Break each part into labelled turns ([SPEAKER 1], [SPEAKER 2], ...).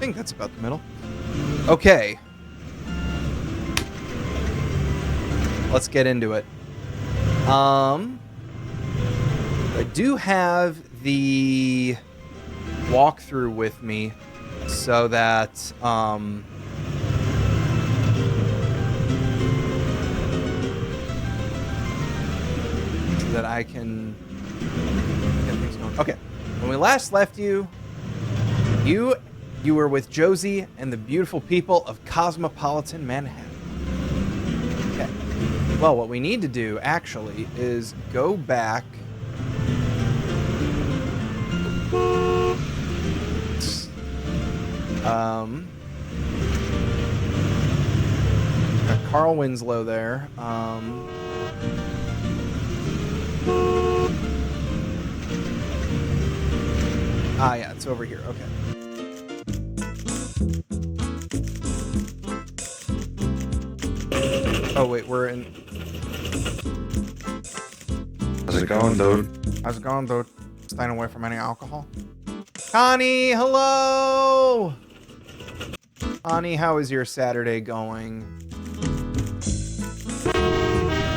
[SPEAKER 1] think that's about the middle. Okay. Let's get into it. I do have the walkthrough with me so that I can get things going. Okay. When we last left you, you were with Josie and the beautiful people of cosmopolitan Manhattan. Okay. Well, what we need to do, actually, is go back... got Carl Winslow there. Yeah, it's over here. Okay. Oh, wait, we're in...
[SPEAKER 2] How's it going, dude?
[SPEAKER 1] How's it going, dude? Staying away from any alcohol? Connie, hello! Connie, how is your Saturday going?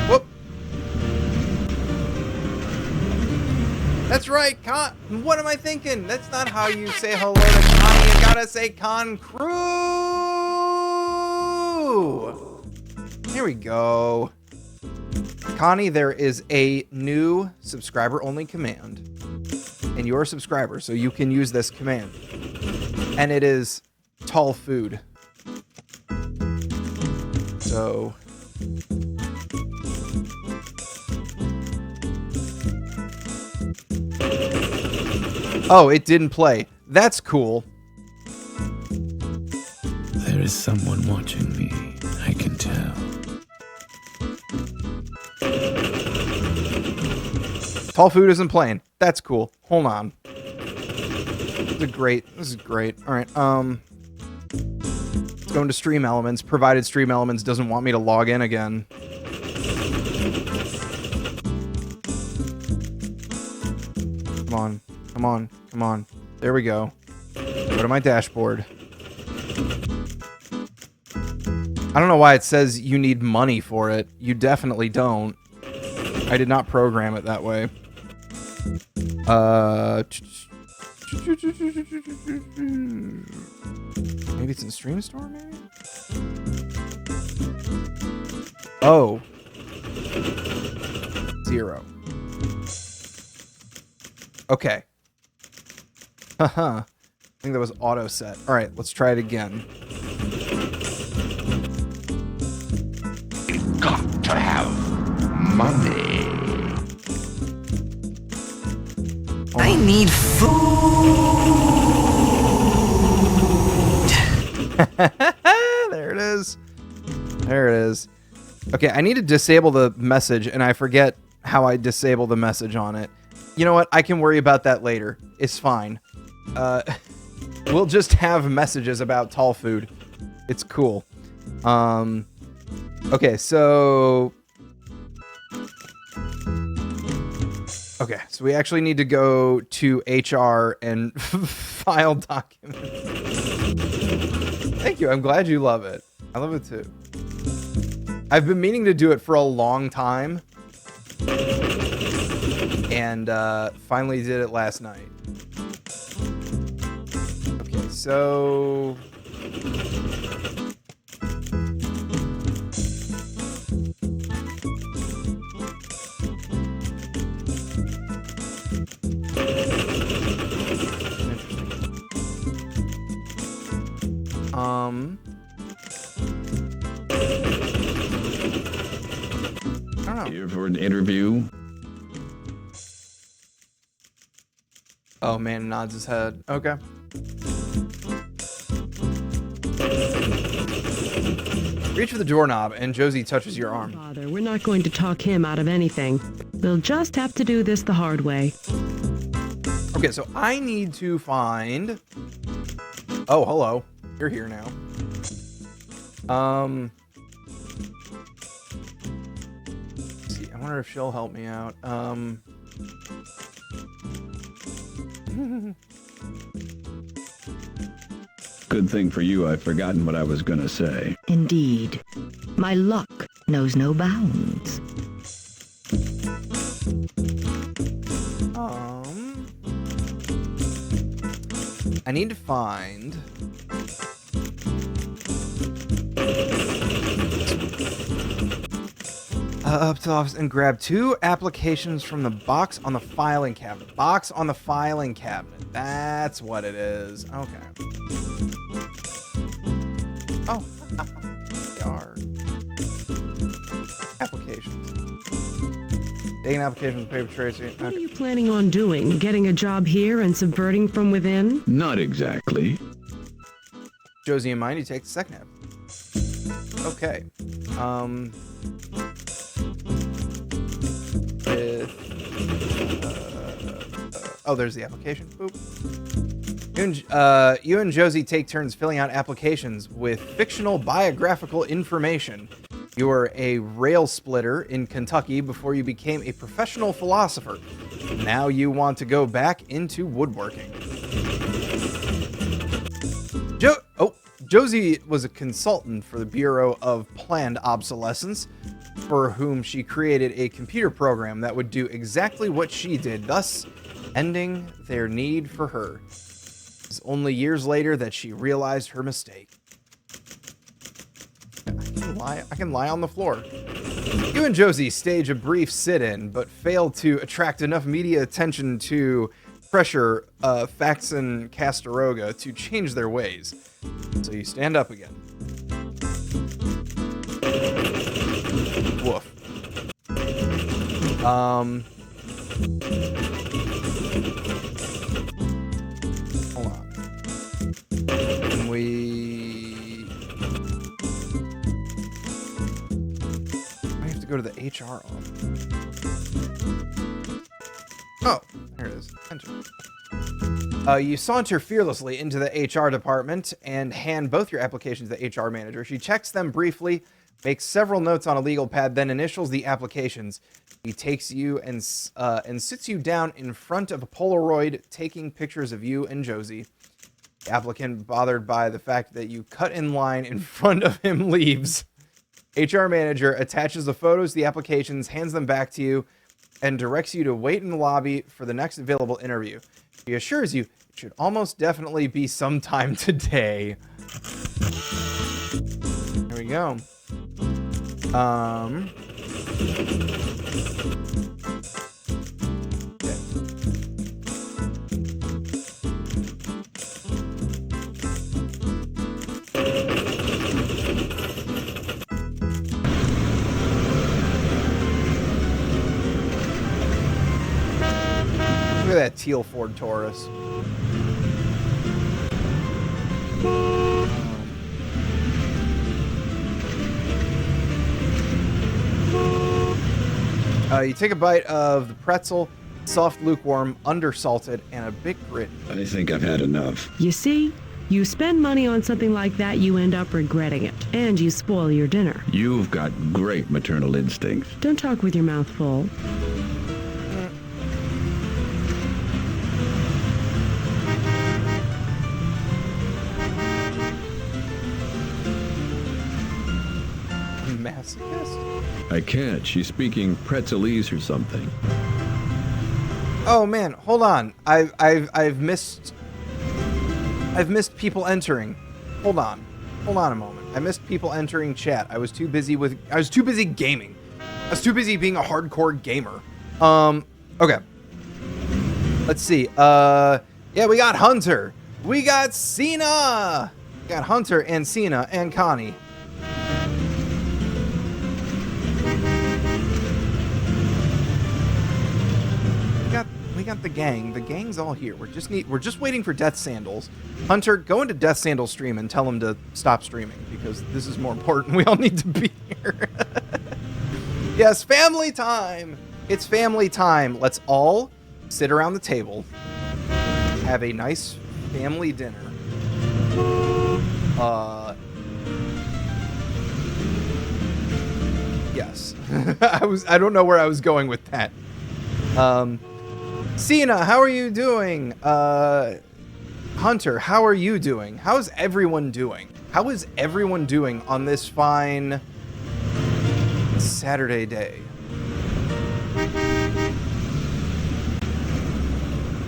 [SPEAKER 1] Whoop! That's right, what am I thinking? That's not how you say hello to Connie. You gotta say Con Crew! Here we go. Connie, there is a new subscriber-only command. And you're a subscriber, so you can use this command. And it is tall food. So... Oh, it didn't play. That's cool.
[SPEAKER 3] There is someone watching me, I can tell.
[SPEAKER 1] Tall food isn't playing. That's cool. Hold on. This is great. All right. Let's go into Stream Elements, provided Stream Elements doesn't want me to log in again. Come on. Come on. Come on. There we go. Go to my dashboard. I don't know why it says you need money for it. You definitely don't. I did not program it that way. Maybe it's in Stream Store, maybe? Oh. 0. Okay. Haha. I think that was auto set. All right, let's try it again.
[SPEAKER 2] You've got to have money.
[SPEAKER 4] I need food.
[SPEAKER 1] There it is. There it is. Okay, I need to disable the message, and I forget how I disable the message on it. You know what? I can worry about that later. It's fine. We'll just have messages about tall food. It's cool. Okay, so... Okay, so we actually need to go to HR and file documents. Thank you. I'm glad you love it. I love it too. I've been meaning to do it for a long time. And finally did it last night. Okay, so... I don't know.
[SPEAKER 3] Here for an interview.
[SPEAKER 1] Oh, man nods his head. Okay. Reach for the doorknob, and Josie touches your arm.
[SPEAKER 5] Bother. We're not going to talk him out of anything. We'll just have to do this the hard way.
[SPEAKER 1] Okay, so I need to find... Oh, hello. You're here now. Let's see. I wonder if she'll help me out.
[SPEAKER 3] Good thing for you, I've forgotten what I was gonna say.
[SPEAKER 4] Indeed. My luck knows no bounds.
[SPEAKER 1] I need to find... up to the office and grab 2 applications from the box on the filing cabinet. Box on the filing cabinet. That's what it is. Okay. Oh. Yar. Applications. Taking applications, paper tracing.
[SPEAKER 5] What are
[SPEAKER 1] Okay.
[SPEAKER 5] you planning on doing? Getting a job here and subverting from within?
[SPEAKER 3] Not exactly.
[SPEAKER 1] Josie in mind, you take the second app. Okay. Oh, there's the application. Boop. You and Josie take turns filling out applications with fictional biographical information. You were a rail splitter in Kentucky before you became a professional philosopher. Now you want to go back into woodworking. Josie was a consultant for the Bureau of Planned Obsolescence, for whom she created a computer program that would do exactly what she did, thus ending their need for her. It was only years later that she realized her mistake. I can lie on the floor. You and Josie stage a brief sit-in, but fail to attract enough media attention to pressure Faxon Castaroga to change their ways. So you stand up again. Woof. Hold on. Can we... I have to go to the HR office. Oh, there it is. Enter. You saunter fearlessly into the HR department and hand both your applications to the HR manager. She checks them briefly, makes several notes on a legal pad, then initials the applications. He takes you and sits you down in front of a Polaroid, taking pictures of you and Josie. The applicant, bothered by the fact that you cut in line in front of him, leaves. HR manager attaches the photos to the applications, hands them back to you, and directs you to wait in the lobby for the next available interview. He assures you it should almost definitely be sometime today. Here we go. Okay. Look at that teal Ford Taurus. You take a bite of the pretzel, soft, lukewarm, undersalted, and a big grit.
[SPEAKER 3] I think I've had enough.
[SPEAKER 5] You see? You spend money on something like that, you end up regretting it. And you spoil your dinner.
[SPEAKER 3] You've got great maternal instincts.
[SPEAKER 5] Don't talk with your mouth full.
[SPEAKER 1] Masochist?
[SPEAKER 3] I can't. She's speaking pretzelese or something.
[SPEAKER 1] Oh man, hold on. I've missed people entering. Hold on a moment. I missed people entering chat. I was too busy gaming. I was too busy being a hardcore gamer. Okay. Let's see. Yeah, we got Hunter. We got Cena. We got Hunter and Cena and Connie. We got the gang. The gang's all here. We're just waiting for Death Sandals. Hunter, go into Death Sandals stream and tell him to stop streaming because this is more important. We all need to be here. Yes, family time. It's family time. Let's all sit around the table. Have a nice family dinner. Yes. I don't know where I was going with that. Cena, how are you doing? Hunter, how are you doing? How is everyone doing? How is everyone doing on this fine Saturday day?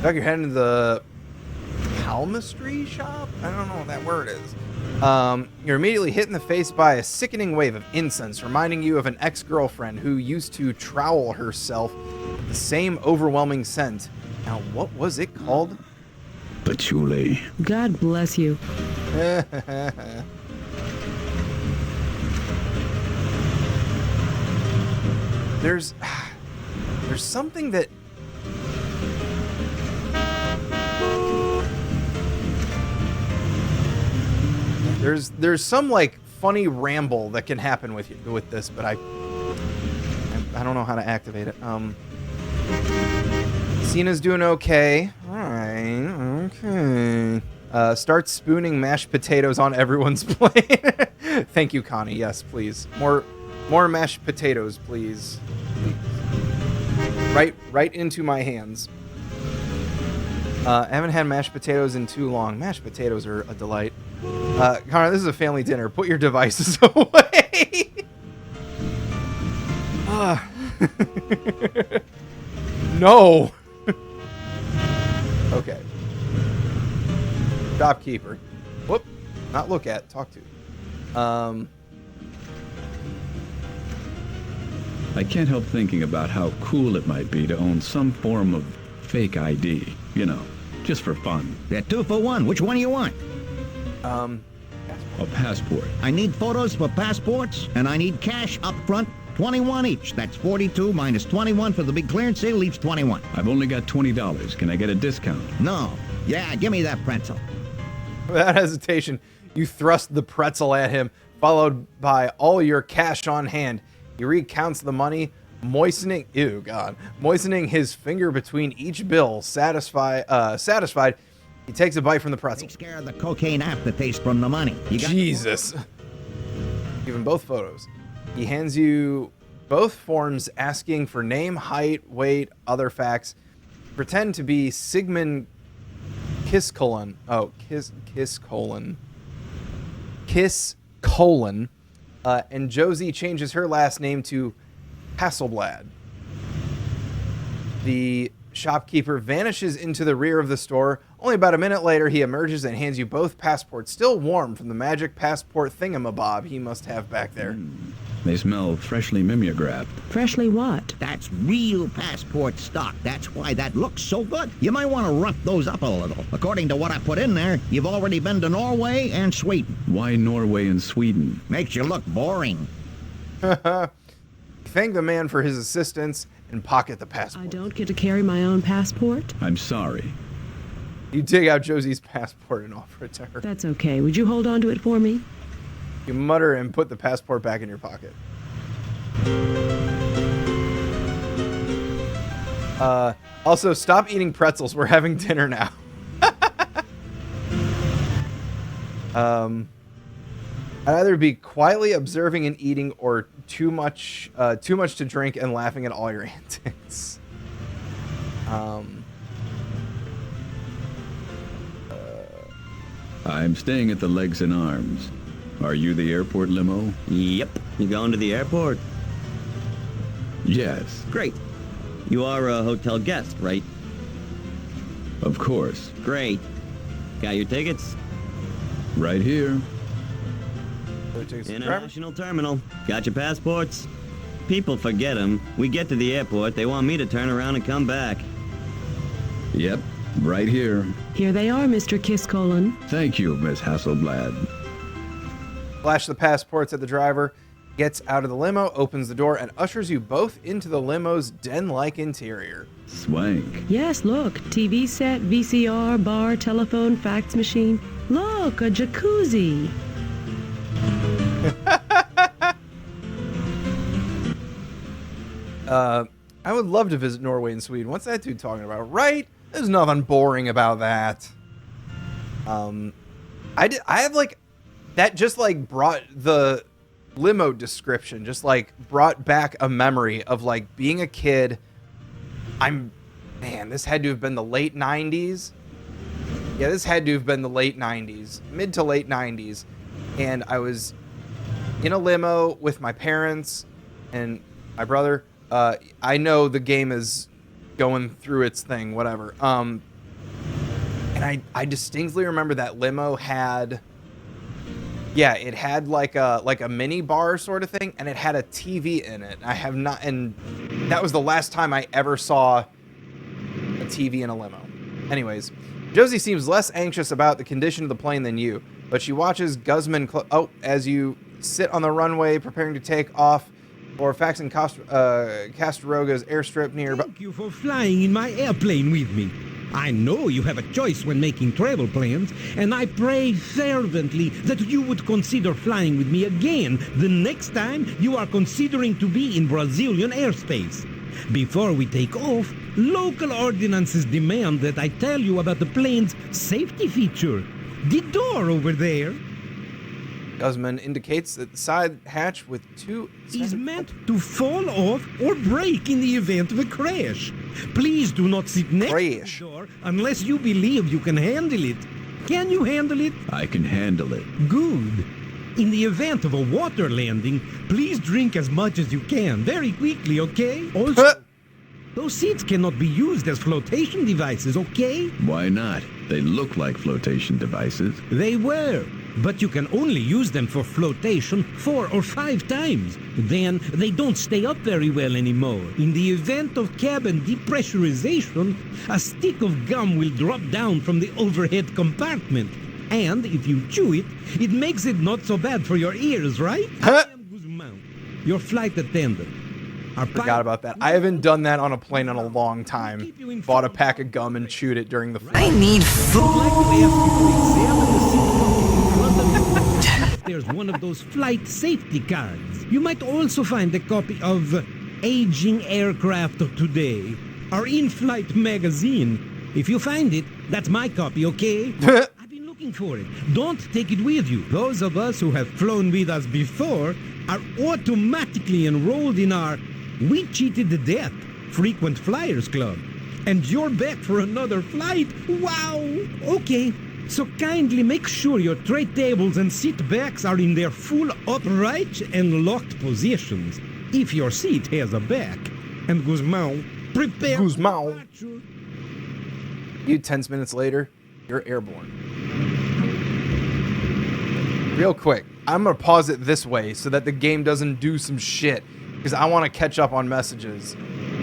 [SPEAKER 1] Doug, you're heading to the palmistry shop? I don't know what that word is. You're immediately hit in the face by a sickening wave of incense, reminding you of an ex-girlfriend who used to trowel herself with the same overwhelming scent. Now, what was it called?
[SPEAKER 3] Patchouli.
[SPEAKER 5] God bless you.
[SPEAKER 1] There's something that there's some like funny ramble that can happen with this, but I don't know how to activate it. Cena's doing okay. All right, okay. Start spooning mashed potatoes on everyone's plate. Thank you, Connie. Yes, please. More mashed potatoes, please. Right into my hands. I haven't had mashed potatoes in too long. Mashed potatoes are a delight. Connor, this is a family dinner. Put your devices away. No. Okay. Shopkeeper. Whoop. Not look at. Talk to.
[SPEAKER 3] I can't help thinking about how cool it might be to own some form of fake ID. You know, just for fun.
[SPEAKER 6] They're 2 for 1. Which one do you want?
[SPEAKER 3] A passport.
[SPEAKER 6] I need photos for passports, and I need cash up front, 21 each. That's 42 minus 21 for the big clearance sale leaves 21.
[SPEAKER 3] I've only got $20. Can I get a discount?
[SPEAKER 6] No. Yeah, give me that pretzel.
[SPEAKER 1] Without hesitation, you thrust the pretzel at him, followed by all your cash on hand. He recounts the money, moistening his finger between each bill. Satisfied, he takes a bite from the pretzel.
[SPEAKER 6] Takes care of the cocaine aftertaste from the money.
[SPEAKER 1] Jesus. Give him both photos. He hands you both forms asking for name, height, weight, other facts. Pretend to be Sigmund Kiscolon. Kiscolon. And Josie changes her last name to Hasselblad. The shopkeeper vanishes into the rear of the store. Only about a minute later, he emerges and hands you both passports, still warm from the magic passport thingamabob he must have back there.
[SPEAKER 3] They smell freshly mimeographed.
[SPEAKER 5] Freshly what?
[SPEAKER 6] That's real passport stock. That's why that looks so good. You might want to rough those up a little. According to what I put in there, you've already been to Norway and Sweden.
[SPEAKER 3] Why Norway and Sweden?
[SPEAKER 6] Makes you look boring.
[SPEAKER 1] Thank the man for his assistance and pocket the passport.
[SPEAKER 5] I don't get to carry my own passport?
[SPEAKER 3] I'm sorry.
[SPEAKER 1] You dig out Josie's passport and offer it to her.
[SPEAKER 5] That's okay. Would you hold on to it for me?
[SPEAKER 1] You mutter and put the passport back in your pocket. Also, stop eating pretzels. We're having dinner now. I'd either be quietly observing and eating, or too much to drink and laughing at all your antics.
[SPEAKER 3] I'm staying at the Legs and Arms. Are you the airport limo?
[SPEAKER 7] Yep. You going to the airport?
[SPEAKER 3] Yes,
[SPEAKER 7] Great. You are a hotel guest, right?
[SPEAKER 3] of course.
[SPEAKER 7] Great. Got your tickets?
[SPEAKER 3] Right here.
[SPEAKER 7] International terminal. Got your passports? People forget them. We get to the airport, they want me to turn around and come back.
[SPEAKER 3] Yep, right here.
[SPEAKER 5] Here they are, Mr. Kiscolon.
[SPEAKER 3] Thank you, Miss Hasselblad.
[SPEAKER 1] Flash the passports at the driver, gets out of the limo, opens the door, and ushers you both into the limo's den-like interior.
[SPEAKER 3] Swank.
[SPEAKER 5] Yes, look. TV set, VCR, bar, telephone, fax machine. Look, a jacuzzi.
[SPEAKER 1] I would love to visit Norway and Sweden. What's that dude talking about? Right? There's nothing boring about that. I have like that just like brought the limo description, just like brought back a memory of like being a kid. Man, this had to have been the late 90s. Yeah, this had to have been the late 90s, mid to late 90s. And I was in a limo with my parents and my brother. I know the game is going through its thing, whatever. And I distinctly remember that limo had, yeah, it had like a mini bar sort of thing, and it had a TV in it. I have not, and that was the last time I ever saw a TV in a limo. Anyways, Josie seems less anxious about the condition of the plane than you, but she watches Guzman as you sit on the runway preparing to take off for Fax and Castaroga's airstrip near.
[SPEAKER 8] Thank you for flying in my airplane with me. I know you have a choice when making travel plans, and I pray fervently that you would consider flying with me again the next time you are considering to be in Brazilian airspace. Before we take off, local ordinances demand that I tell you about the plane's safety feature. The door over there
[SPEAKER 1] Guzman indicates that the side hatch with two
[SPEAKER 8] is meant to fall off or break in the event of a crash. Please do not sit next to the door unless you believe you can handle it. Can you handle it?
[SPEAKER 3] I can handle it.
[SPEAKER 8] Good. In the event of a water landing, please drink as much as you can very quickly, okay? Also, those seats cannot be used as flotation devices, okay?
[SPEAKER 3] Why not? They look like flotation devices.
[SPEAKER 8] They were, but you can only use them for flotation 4 or 5 times. Then they don't stay up very well anymore. In the event of cabin depressurization, a stick of gum will drop down from the overhead compartment. And if you chew it, it makes it not so bad for your ears, right? I am Guzman, your flight attendant.
[SPEAKER 1] Forgot about that. I haven't done that on a plane in a long time. Bought a pack of gum and chewed it during the flight.
[SPEAKER 4] I need food.
[SPEAKER 8] There's one of those flight safety cards. You might also find a copy of Aging Aircraft of Today, our in-flight magazine. If you find it, that's my copy, okay? I've been looking for it. Don't take it with you. Those of us who have flown with us before are automatically enrolled in our We Cheated to Death Frequent Flyers Club. And you're back for another flight? Wow! Okay, so kindly make sure your tray tables and seat backs are in their full upright and locked positions. If your seat has a back. And Guzman, prepare
[SPEAKER 1] Guzman.
[SPEAKER 8] for departure.
[SPEAKER 1] You 10 minutes later, you're airborne. Real quick, I'm going to pause it this way so that the game doesn't do some shit, because I want to catch up on messages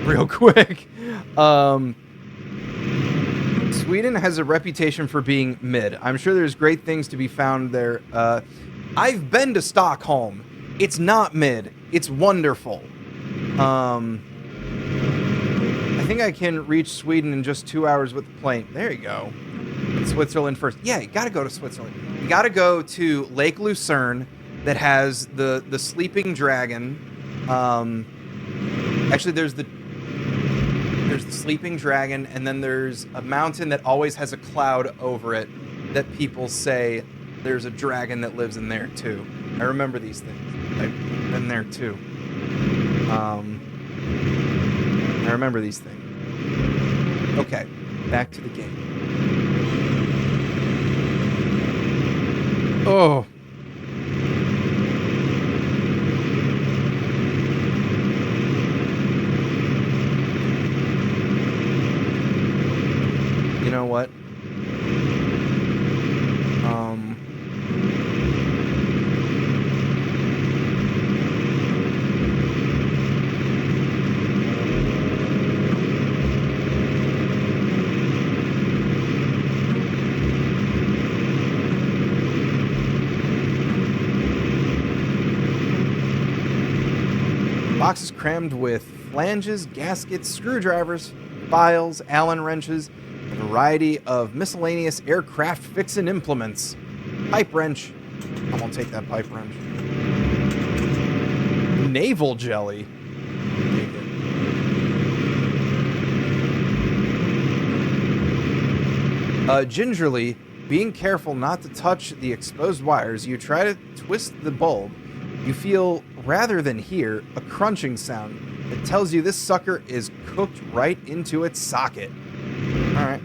[SPEAKER 1] real quick. Sweden has a reputation for being mid. I'm sure there's great things to be found there. I've been to Stockholm. It's not mid. It's wonderful. I think I can reach Sweden in just 2 hours with the plane. There you go. Switzerland first. Yeah, you gotta go to Switzerland. You gotta go to Lake Lucerne that has the sleeping dragon. Actually, there's the sleeping dragon, and then there's a mountain that always has a cloud over it that people say there's a dragon that lives in there too. I remember these things. I've been there too. I remember these things. Okay, back to the game. Oh. You know what? Boxes crammed with flanges, gaskets, screwdrivers, files, Allen wrenches, a variety of miscellaneous aircraft fixing implements. Pipe wrench. I won't take that pipe wrench. Naval jelly. Take it. Gingerly, being careful not to touch the exposed wires, you try to twist the bulb. You feel, rather than hear, a crunching sound that tells you this sucker is cooked right into its socket. Alright.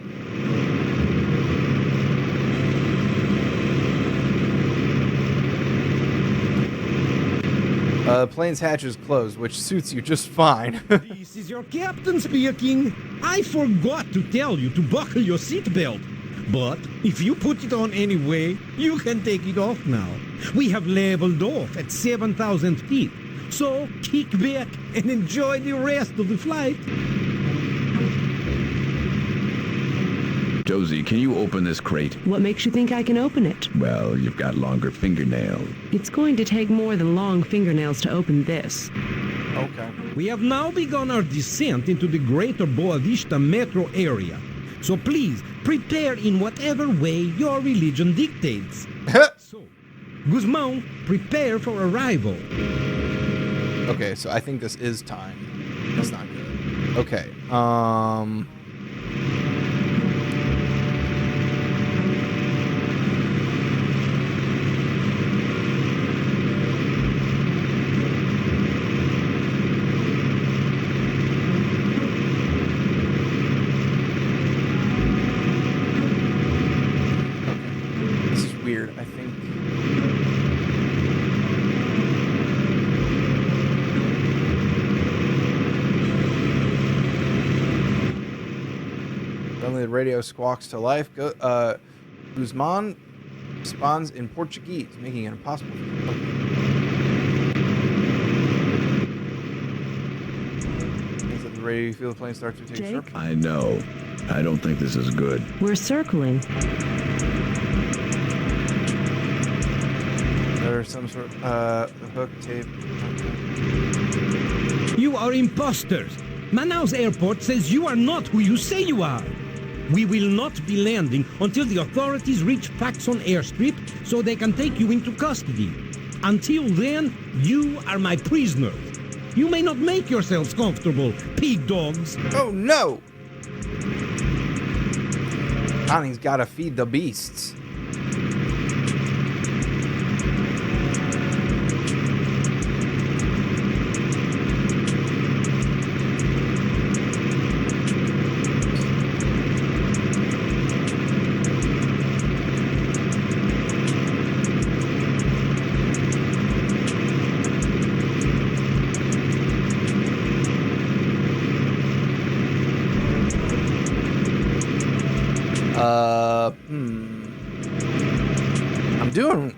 [SPEAKER 1] Plane's hatch is closed, which suits you just fine.
[SPEAKER 8] This is your captain speaking. I forgot to tell you to buckle your seatbelt. But if you put it on anyway, you can take it off now. We have leveled off at 7,000 feet. So kick back and enjoy the rest of the flight.
[SPEAKER 3] Josie, can you open this crate?
[SPEAKER 5] What makes you think I can open it?
[SPEAKER 3] Well, you've got longer fingernails.
[SPEAKER 5] It's going to take more than long fingernails to open this.
[SPEAKER 1] Okay.
[SPEAKER 8] We have now begun our descent into the greater Boa Vista metro area. So please, prepare in whatever way your religion dictates. So, Guzman, prepare for arrival.
[SPEAKER 1] Okay, so I think this is time. That's not good. Okay. This is weird. I think. Suddenly the radio squawks to life. Guzman responds in Portuguese, making it impossible for him. Is it the radio? You feel the plane start to take
[SPEAKER 5] Jake?
[SPEAKER 1] circle?
[SPEAKER 3] I know. I don't think this is good.
[SPEAKER 5] We're circling.
[SPEAKER 1] There's some sort of hook tape.
[SPEAKER 8] You are imposters. Manaus Airport says you are not who you say you are. We will not be landing until the authorities reach facts on airstrip so they can take you into custody. Until then, you are my prisoners. You may not make yourselves comfortable, pig dogs.
[SPEAKER 1] Oh no! Connie's gotta feed the beasts.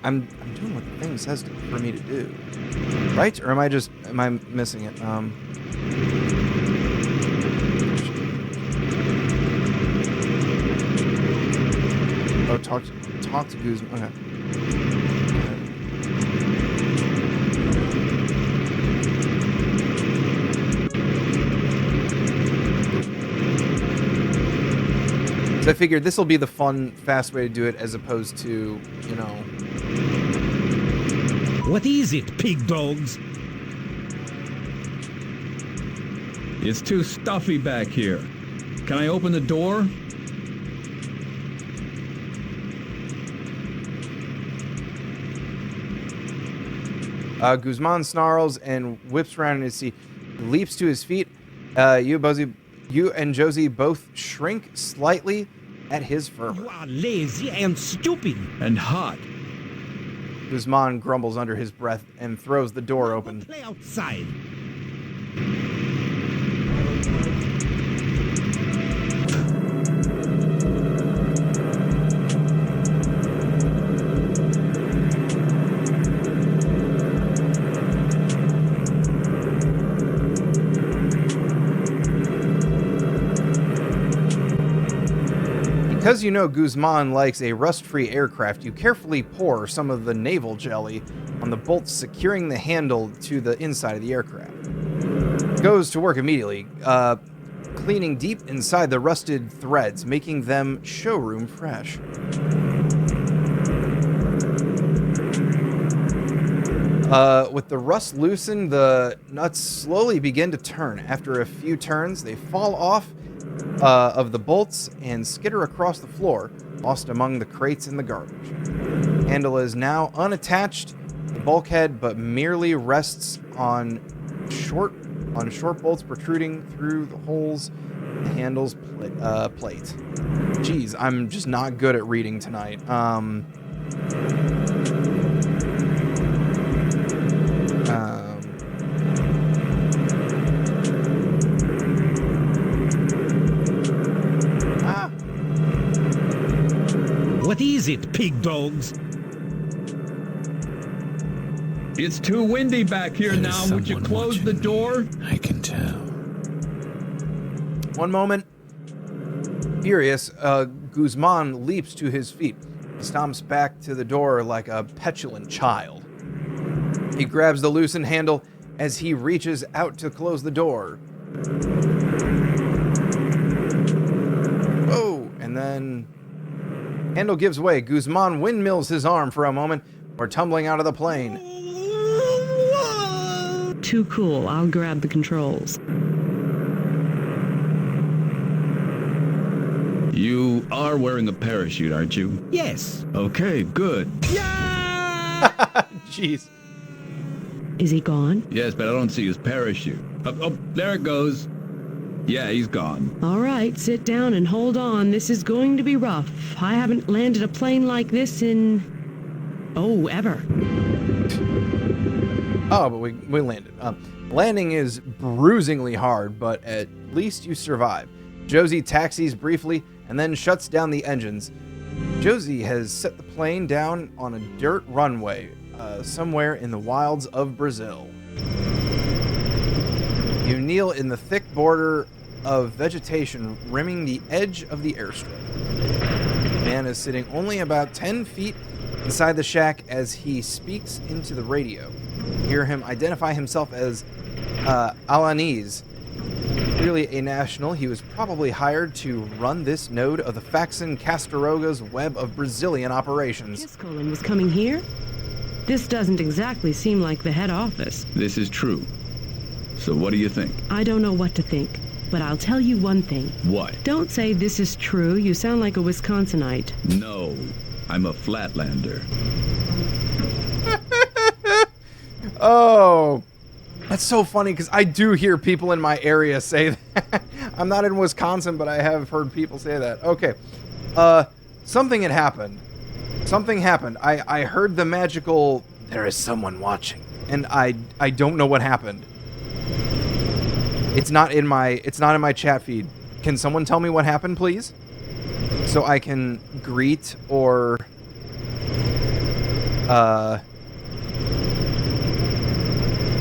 [SPEAKER 1] I'm doing what the thing says for me to do, right? Or am I missing it? Oh, talk to Guzman. Okay. So I figured this will be the fun, fast way to do it, as opposed to, you know.
[SPEAKER 8] What is it, pig dogs?
[SPEAKER 3] It's too stuffy back here. Can I open the door?
[SPEAKER 1] Guzman snarls and whips around in his seat. He leaps to his feet. You and Josie both shrink slightly at his fervor.
[SPEAKER 8] You are lazy and stupid.
[SPEAKER 3] And hot.
[SPEAKER 1] Guzman grumbles under his breath and throws the door open.
[SPEAKER 8] Play outside.
[SPEAKER 1] Because you know Guzman likes a rust-free aircraft, you carefully pour some of the naval jelly on the bolts securing the handle to the inside of the aircraft. It goes to work immediately, cleaning deep inside the rusted threads, making them showroom fresh. With the rust loosened, the nuts slowly begin to turn. After a few turns, they fall off of the bolts and skitter across the floor, lost among the crates and the garbage. Handle is now unattached to the bulkhead, but merely rests on short bolts protruding through the holes in the handle's plate. Jeez, I'm just not good at reading tonight.
[SPEAKER 8] What is it, pig dogs?
[SPEAKER 3] It's too windy back here
[SPEAKER 9] There
[SPEAKER 3] now.
[SPEAKER 9] is
[SPEAKER 3] Would you
[SPEAKER 9] someone
[SPEAKER 3] close the
[SPEAKER 9] watching.
[SPEAKER 3] door?
[SPEAKER 9] I can tell.
[SPEAKER 1] One moment. Furious, Guzman leaps to his feet. He stomps back to the door like a petulant child. He grabs the loosened handle as he reaches out to close the door. Whoa! And then handle gives way. Guzman windmills his arm for a moment before tumbling out of the plane.
[SPEAKER 5] Too cool. I'll grab the controls.
[SPEAKER 3] You are wearing a parachute, aren't you?
[SPEAKER 8] Yes.
[SPEAKER 3] Okay, good.
[SPEAKER 1] Jeez.
[SPEAKER 5] Is he gone?
[SPEAKER 3] Yes, but I don't see his parachute. Oh, there it goes. Yeah, he's gone.
[SPEAKER 5] All right, sit down and hold on. This is going to be rough. I haven't landed a plane like this in... ever.
[SPEAKER 1] Oh, but we landed. Landing is bruisingly hard, but at least you survive. Josie taxis briefly and then shuts down the engines. Josie has set the plane down on a dirt runway somewhere in the wilds of Brazil. You kneel in the thick border of vegetation rimming the edge of the airstrip. The man is sitting only about 10 feet inside the shack as he speaks into the radio. You hear him identify himself as Alanis. Clearly a national, he was probably hired to run this node of the Faxon Castaroga's web of Brazilian operations.
[SPEAKER 5] Giscolin was coming here? This doesn't exactly seem like the head office.
[SPEAKER 3] This is true. So what do you think?
[SPEAKER 5] I don't know what to think, but I'll tell you one thing.
[SPEAKER 3] What?
[SPEAKER 5] Don't say this is true. You sound like a Wisconsinite.
[SPEAKER 3] No, I'm a flatlander.
[SPEAKER 1] Oh, that's so funny because I do hear people in my area say that. I'm not in Wisconsin, but I have heard people say that. Okay. Something had happened. Something happened. I heard the magical, there is someone watching. And I don't know what happened. It's not in my chat feed. Can someone tell me what happened, please? So I can greet or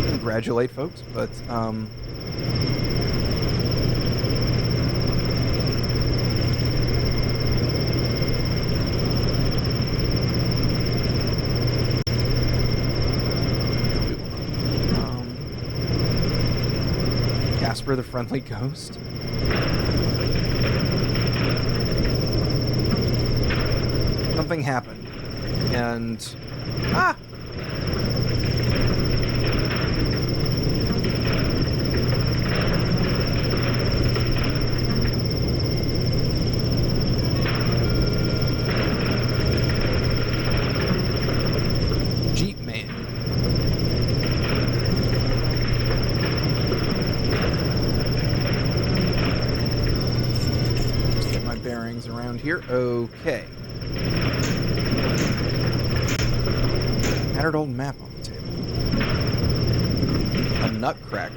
[SPEAKER 1] congratulate folks, but Casper the friendly ghost. Something happened, and Jeep Man. Let's get my bearings around here. Okay. Tattered old map on the table. A nutcracker.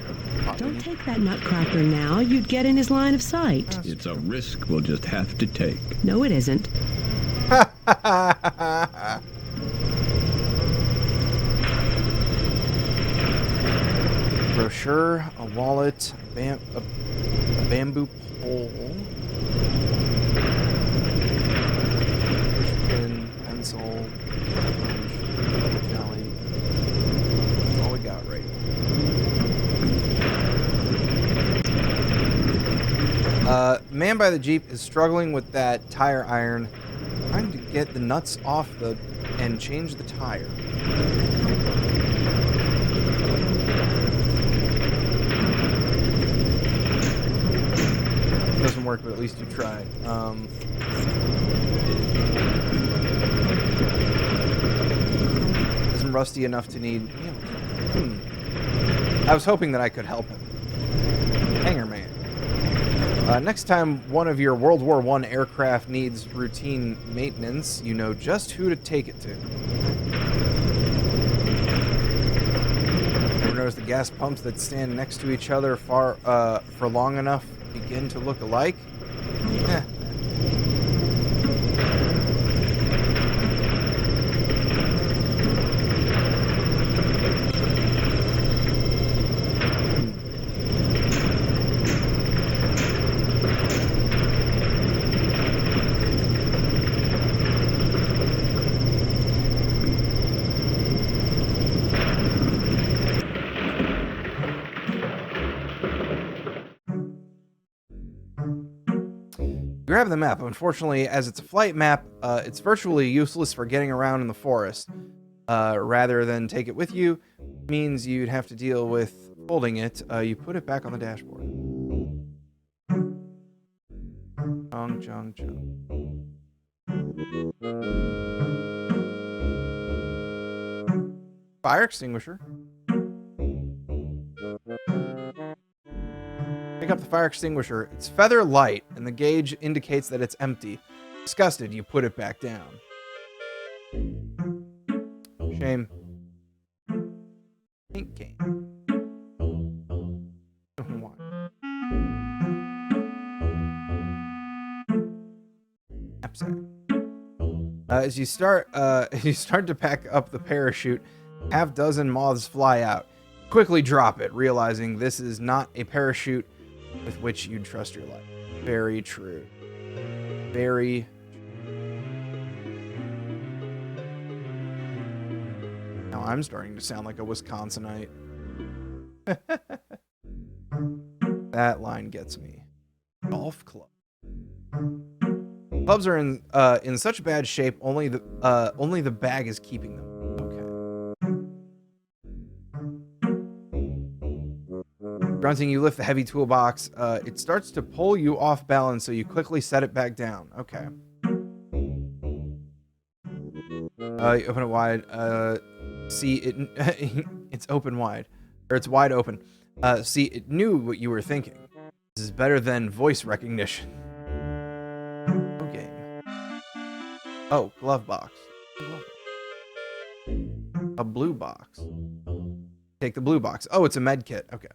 [SPEAKER 5] Don't take that nutcracker now. You'd get in his line of sight.
[SPEAKER 3] It's a risk we'll just have to take.
[SPEAKER 5] No, it isn't.
[SPEAKER 1] Brochure, a wallet, a bamboo pole, pushpin, pencil, jelly. That's all we got right now. Man by the Jeep is struggling with that tire iron, trying to get the nuts off and change the tire. Doesn't work, but at least you tried. Isn't rusty enough to need... I was hoping that I could help him. Hanger Man. Next time one of your World War I aircraft needs routine maintenance, you know just who to take it to. Ever notice the gas pumps that stand next to each other for long enough begin to look alike? Grab the map. Unfortunately, as it's a flight map, it's virtually useless for getting around in the forest. Rather than take it with you, means you'd have to deal with holding it. You put it back on the dashboard. Chung. Fire extinguisher. Pick up the fire extinguisher. It's feather light, and the gauge indicates that it's empty. Disgusted, you put it back down. Shame. Pink game. As you start to pack up the parachute, half dozen moths fly out. Quickly drop it, realizing this is not a parachute with which you'd trust your life. Very true. Very true. Now I'm starting to sound like a Wisconsinite. That line gets me. Golf club. Clubs are in such bad shape. Only the bag is keeping them. Grunting, you lift the heavy toolbox. It starts to pull you off balance, so you quickly set it back down. Okay. You open it wide. See it. It's open wide, or it's wide open. See, it knew what you were thinking. This is better than voice recognition. Okay. Oh, glove box. A blue box. Take the blue box. Oh, it's a med kit. Okay.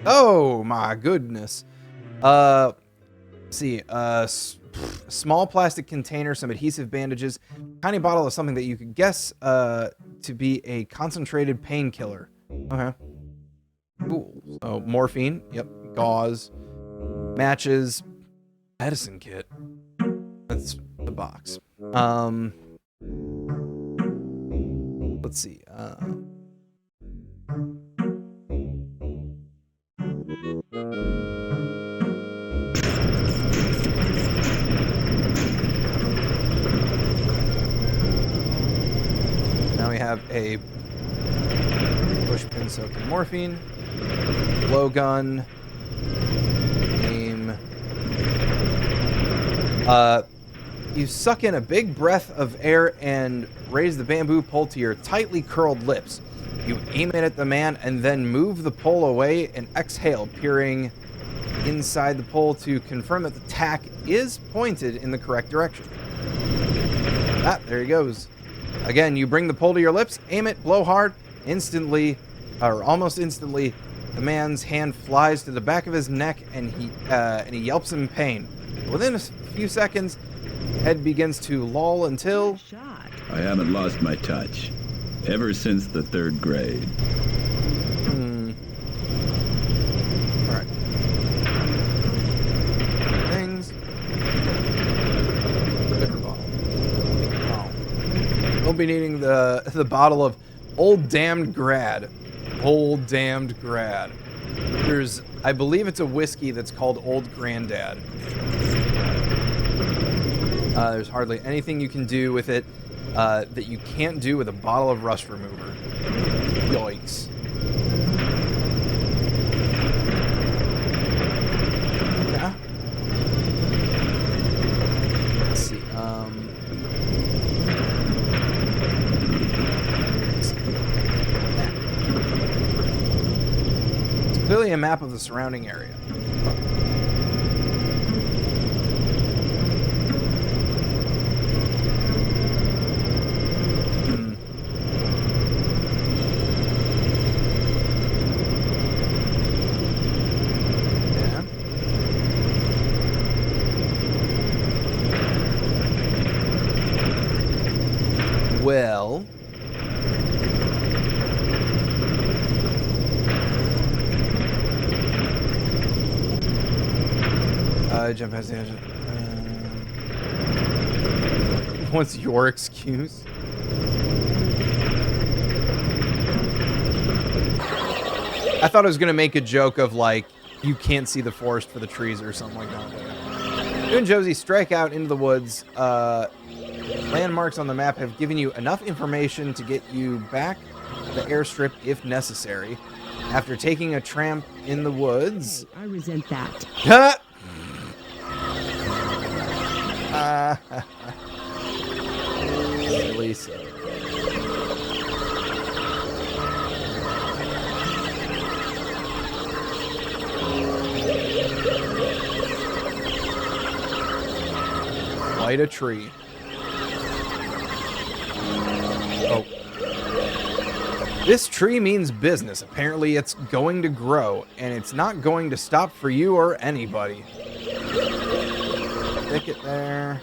[SPEAKER 1] Oh my goodness. See, small plastic container, some adhesive bandages, tiny bottle of something that you could guess to be a concentrated painkiller. Okay. Cool. So morphine, yep, gauze, matches, medicine kit. That's the box. Let's see. Now we have a pushpin soaked in morphine, blowgun, aim. You suck in a big breath of air and raise the bamboo pole to your tightly curled lips. You aim it at the man and then move the pole away and exhale, peering inside the pole to confirm that the tack is pointed in the correct direction. Ah, there he goes. Again, you bring the pole to your lips, aim it, blow hard. Instantly, or almost instantly, the man's hand flies to the back of his neck and he yelps in pain. Within a few seconds, head begins to loll until...
[SPEAKER 3] I haven't lost my touch. Ever since the 3rd grade.
[SPEAKER 1] Alright. Things. Liquor bottle. Oh. Don't be needing the bottle of Old Damned Grad. Old Damned Grad. I believe it's a whiskey that's called Old Granddad. There's hardly anything you can do with it that you can't do with a bottle of rust remover. Yikes. Yeah. Let's see. It's clearly a map of the surrounding area. Well, Jump past the edge. What's your excuse? I thought I was going to make a joke of, like, you can't see the forest for the trees or something like that. You and Josie strike out into the woods. Landmarks on the map have given you enough information to get you back the airstrip if necessary. After taking a tramp in the woods...
[SPEAKER 5] I resent that.
[SPEAKER 1] Silly, silly. Quite a tree. Oh. This tree means business. Apparently it's going to grow, and it's not going to stop for you or anybody. Stick it there.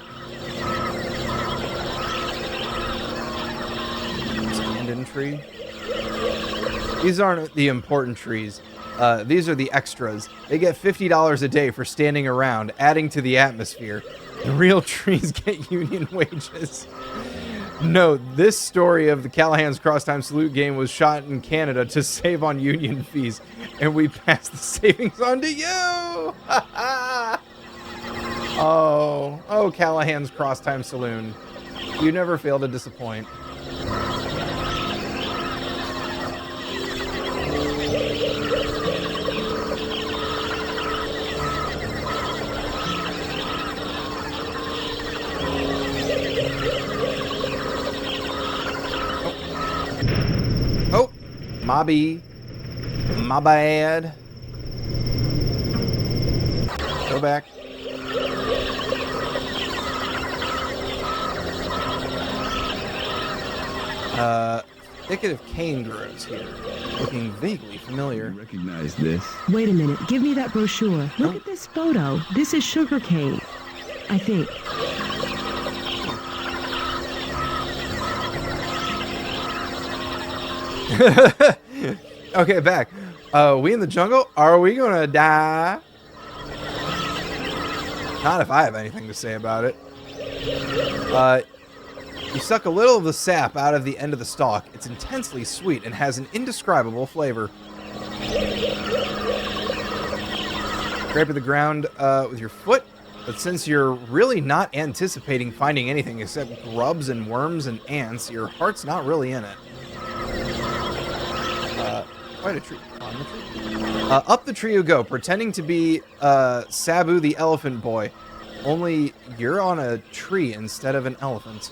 [SPEAKER 1] Stand-in tree. These aren't the important trees. These are the extras. They get $50 a day for standing around, adding to the atmosphere. The real trees get union wages. No, this story of the Callahan's Crosstime Salute game was shot in Canada to save on union fees, and we passed the savings on to you! Oh, Callahan's Crosstime Saloon. You never fail to disappoint. My bad. Go back. Thicket of cane grows here, looking vaguely familiar.
[SPEAKER 3] Recognize this?
[SPEAKER 5] Wait a minute. Give me that brochure. Look at this photo. This is sugarcane, I think.
[SPEAKER 1] Okay, back. We in the jungle? Are we gonna die? Not if I have anything to say about it. You suck a little of the sap out of the end of the stalk. It's intensely sweet and has an indescribable flavor. Scrape at the ground with your foot, but since you're really not anticipating finding anything except grubs and worms and ants, your heart's not really in it. Quite a tree. On the tree. Up the tree you go, pretending to be Sabu the elephant boy. Only you're on a tree instead of an elephant.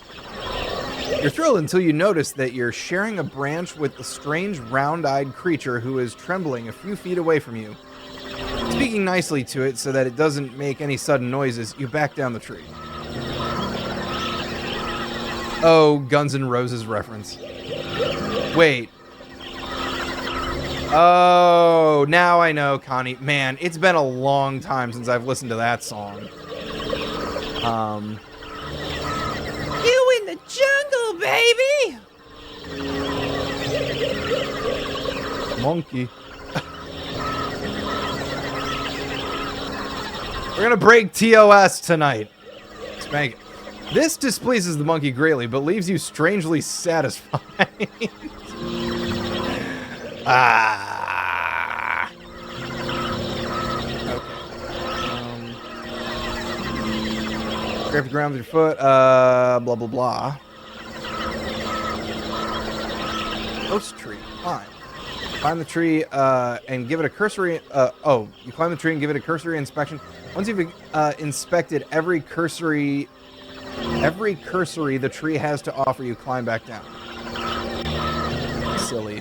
[SPEAKER 1] You're thrilled until you notice that you're sharing a branch with a strange round-eyed creature who is trembling a few feet away from you. Speaking nicely to it so that it doesn't make any sudden noises, you back down the tree. Oh, Guns N' Roses reference. Wait. Oh, now I know, Connie. Man, it's been a long time since I've listened to that song. You in the jungle, baby! Monkey. We're gonna break TOS tonight. Spank it. This displeases the monkey greatly, but leaves you strangely satisfied. Ah. Okay. Scrape the ground with your foot. Blah blah blah. Post tree. Fine. Climb the tree and give it a cursory. You climb the tree and give it a cursory inspection. Once you've inspected every cursory the tree has to offer, you climb back down. Silly.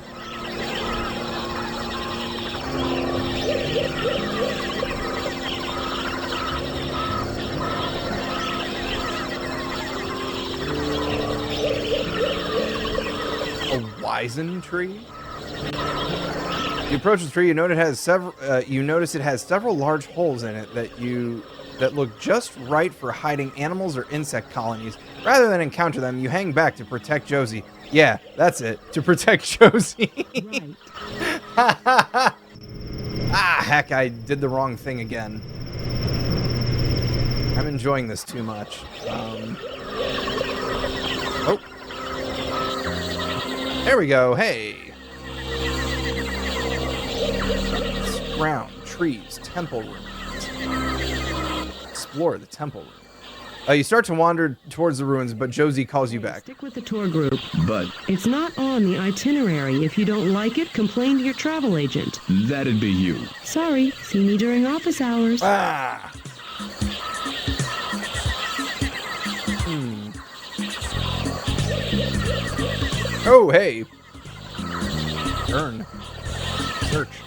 [SPEAKER 1] A wizen tree? You approach the tree. You notice it has several large holes in it that look just right for hiding animals or insect colonies. Rather than encounter them, you hang back to protect Josie. Yeah, that's it. To protect Josie.
[SPEAKER 5] Right.
[SPEAKER 1] Ah, heck! I did the wrong thing again. I'm enjoying this too much. Oh. There we go. Hey. Ground, trees, temple ruins. Explore the temple ruins. You start to wander towards the ruins, but Josie calls you back.
[SPEAKER 5] Stick with the tour group.
[SPEAKER 3] But
[SPEAKER 5] It's not on the itinerary. If you don't like it, complain to your travel agent.
[SPEAKER 3] that'd be you.
[SPEAKER 5] Sorry, see me during office hours.
[SPEAKER 1] Ah. Oh, hey. Turn. Search.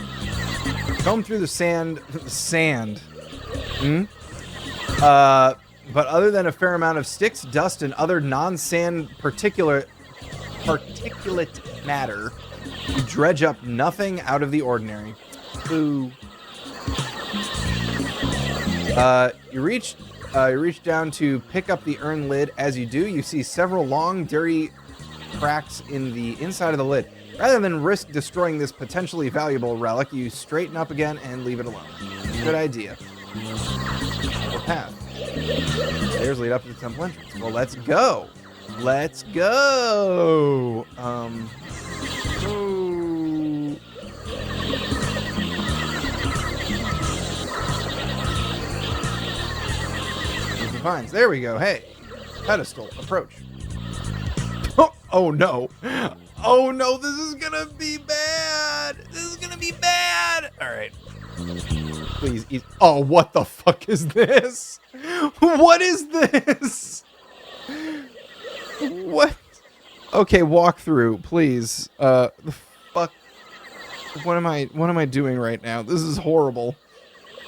[SPEAKER 1] Comb through the sand. But other than a fair amount of sticks, dust, and other non-sand particulate matter, you dredge up nothing out of the ordinary. Boo. You reach down to pick up the urn lid. As you do, you see several long, dirty cracks in the inside of the lid. Rather than risk destroying this potentially valuable relic, you straighten up again and leave it alone. Good idea. The path. Stairs lead up to the temple entrance. Well, let's go. Let's go. Oh. Vines. There we go. Hey. Pedestal. Approach. Oh no. Oh no, this is gonna be bad. This is gonna be bad. Alright. Please eat. Oh, what the fuck is this? What is this? What? Okay, walk through, please. The fuck. What am I doing right now? This is horrible.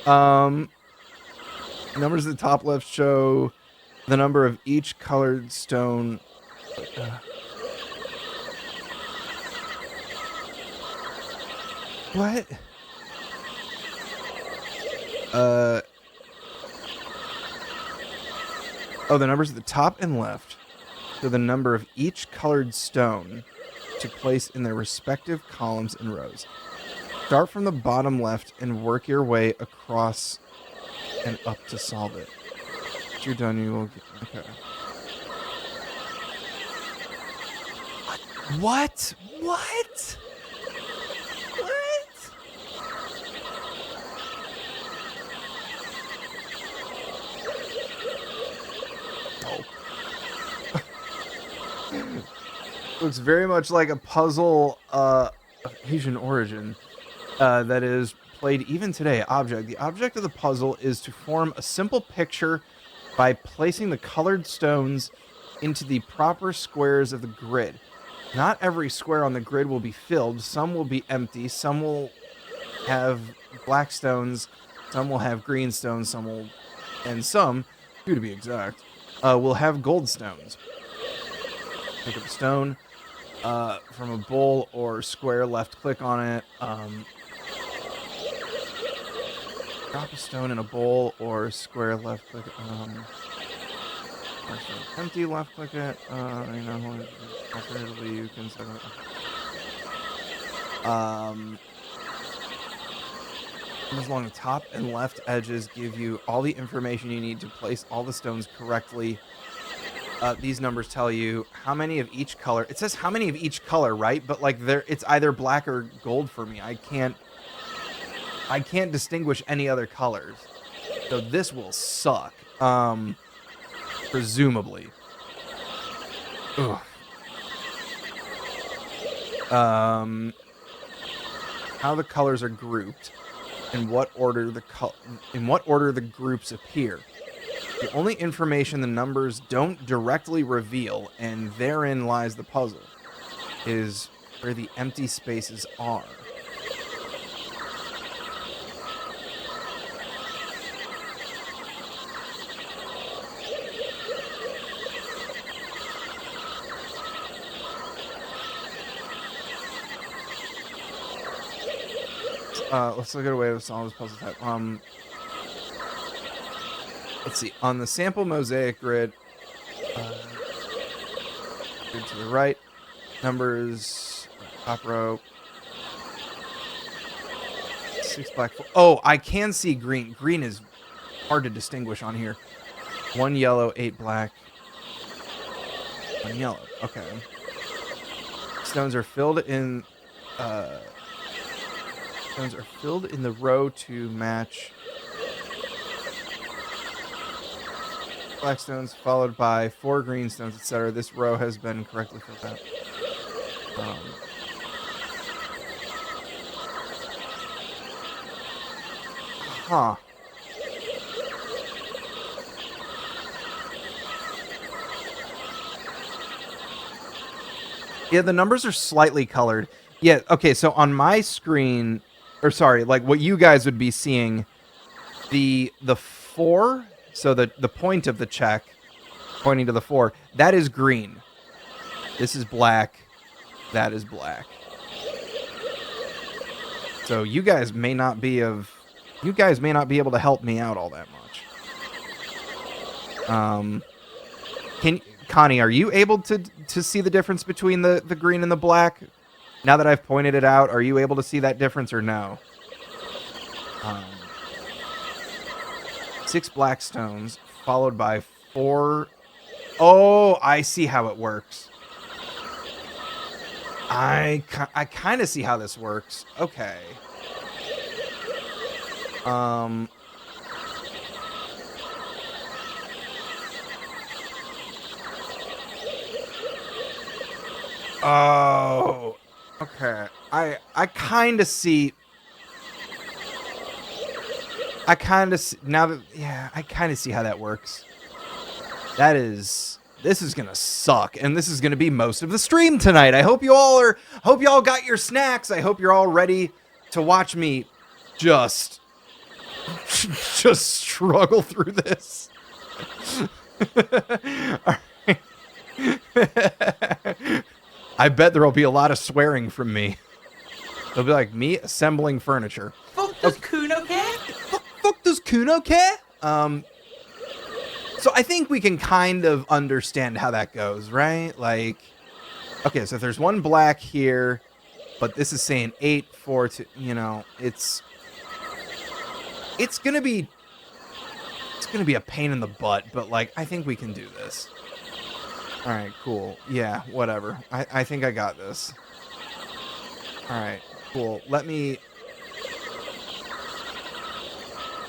[SPEAKER 1] Numbers at the top left show the number of each colored stone. What? Oh, the numbers at the top and left show the number of each colored stone to place in their respective columns and rows. Start from the bottom left and work your way across and up to solve it. Once you're done, you will get... Okay. What? What? What? Oh. Looks very much like a puzzle of Asian origin that is played even today. Object. The object of the puzzle is to form a simple picture by placing the colored stones into the proper squares of the grid. Not every square on the grid will be filled. Some will be empty. Some will have black stones. Some will have green stones. Some will, and some, two to be exact, will have gold stones. Pick up a stone from a bowl or square. Left click on it. Drop a stone in a bowl or square. Left click. Empty. Left click it. Alternatively, you can set it. Along the top and left edges give you all the information you need to place all the stones correctly. These numbers tell you how many of each color. It says how many of each color, right? But like it's either black or gold for me. I can't distinguish any other colors. So this will suck. Presumably. Ugh. How the colors are grouped, in what order the groups appear. The only information the numbers don't directly reveal, and therein lies the puzzle, is where the empty spaces are. Let's look at a way to solve this puzzle type. Let's see. On the sample mosaic grid, grid to the right, numbers, top row, 6 black. Oh, I can see green. Green is hard to distinguish on here. 1 yellow, 8 black. 1 yellow. Okay. Stones are filled in the row to match black stones, followed by 4 green stones, etc. This row has been correctly filled out. Huh. Yeah, the numbers are slightly colored. Yeah, okay, so on my screen, or sorry, like what you guys would be seeing, the 4, so the point of the check pointing to the 4, that is green. This is black. That is black. So you guys may not be able to help me out all that much. Connie, are you able to see the difference between the green and the black? Now that I've pointed it out, are you able to see that difference or no? 6 black stones, followed by 4... Oh, I see how it works. I kind of see how this works. Okay. Oh, okay. I kind of see. I kind of now that I kind of see how that works. This is gonna suck, and this is gonna be most of the stream tonight. I hope you all got your snacks. I hope you're all ready to watch me just struggle through this. All right. I bet there'll be a lot of swearing from me. It'll be like me assembling furniture.
[SPEAKER 9] Fuck does Kuno care?
[SPEAKER 1] Fuck does Kuno care? So I think we can kind of understand how that goes, right? Like, okay, so if there's 1 black here, but this is saying 8, 4, 2, you know, it's gonna be a pain in the butt, but like, I think we can do this. All right, cool. Yeah, whatever. I think I got this. All right, cool. Let me...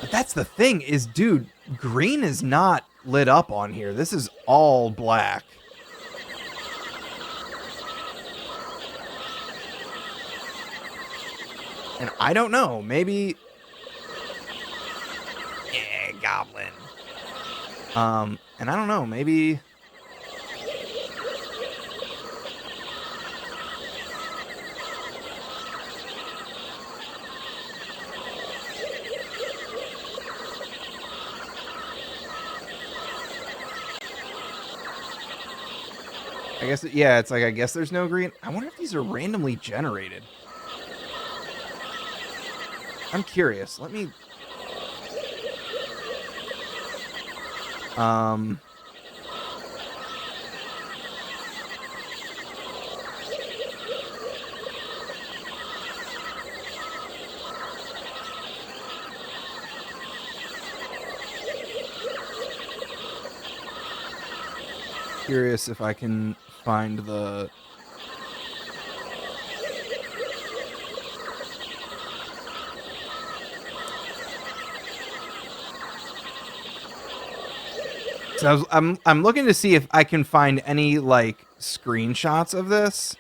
[SPEAKER 1] But that's the thing is, dude, green is not lit up on here. This is all black. And I don't know, maybe... Yeah, goblin. And I don't know, maybe... I guess, yeah, it's like, I guess there's no green. I wonder if these are randomly generated. I'm curious. Let me... Curious if I can find the... So I'm looking to see if I can find any like screenshots of this,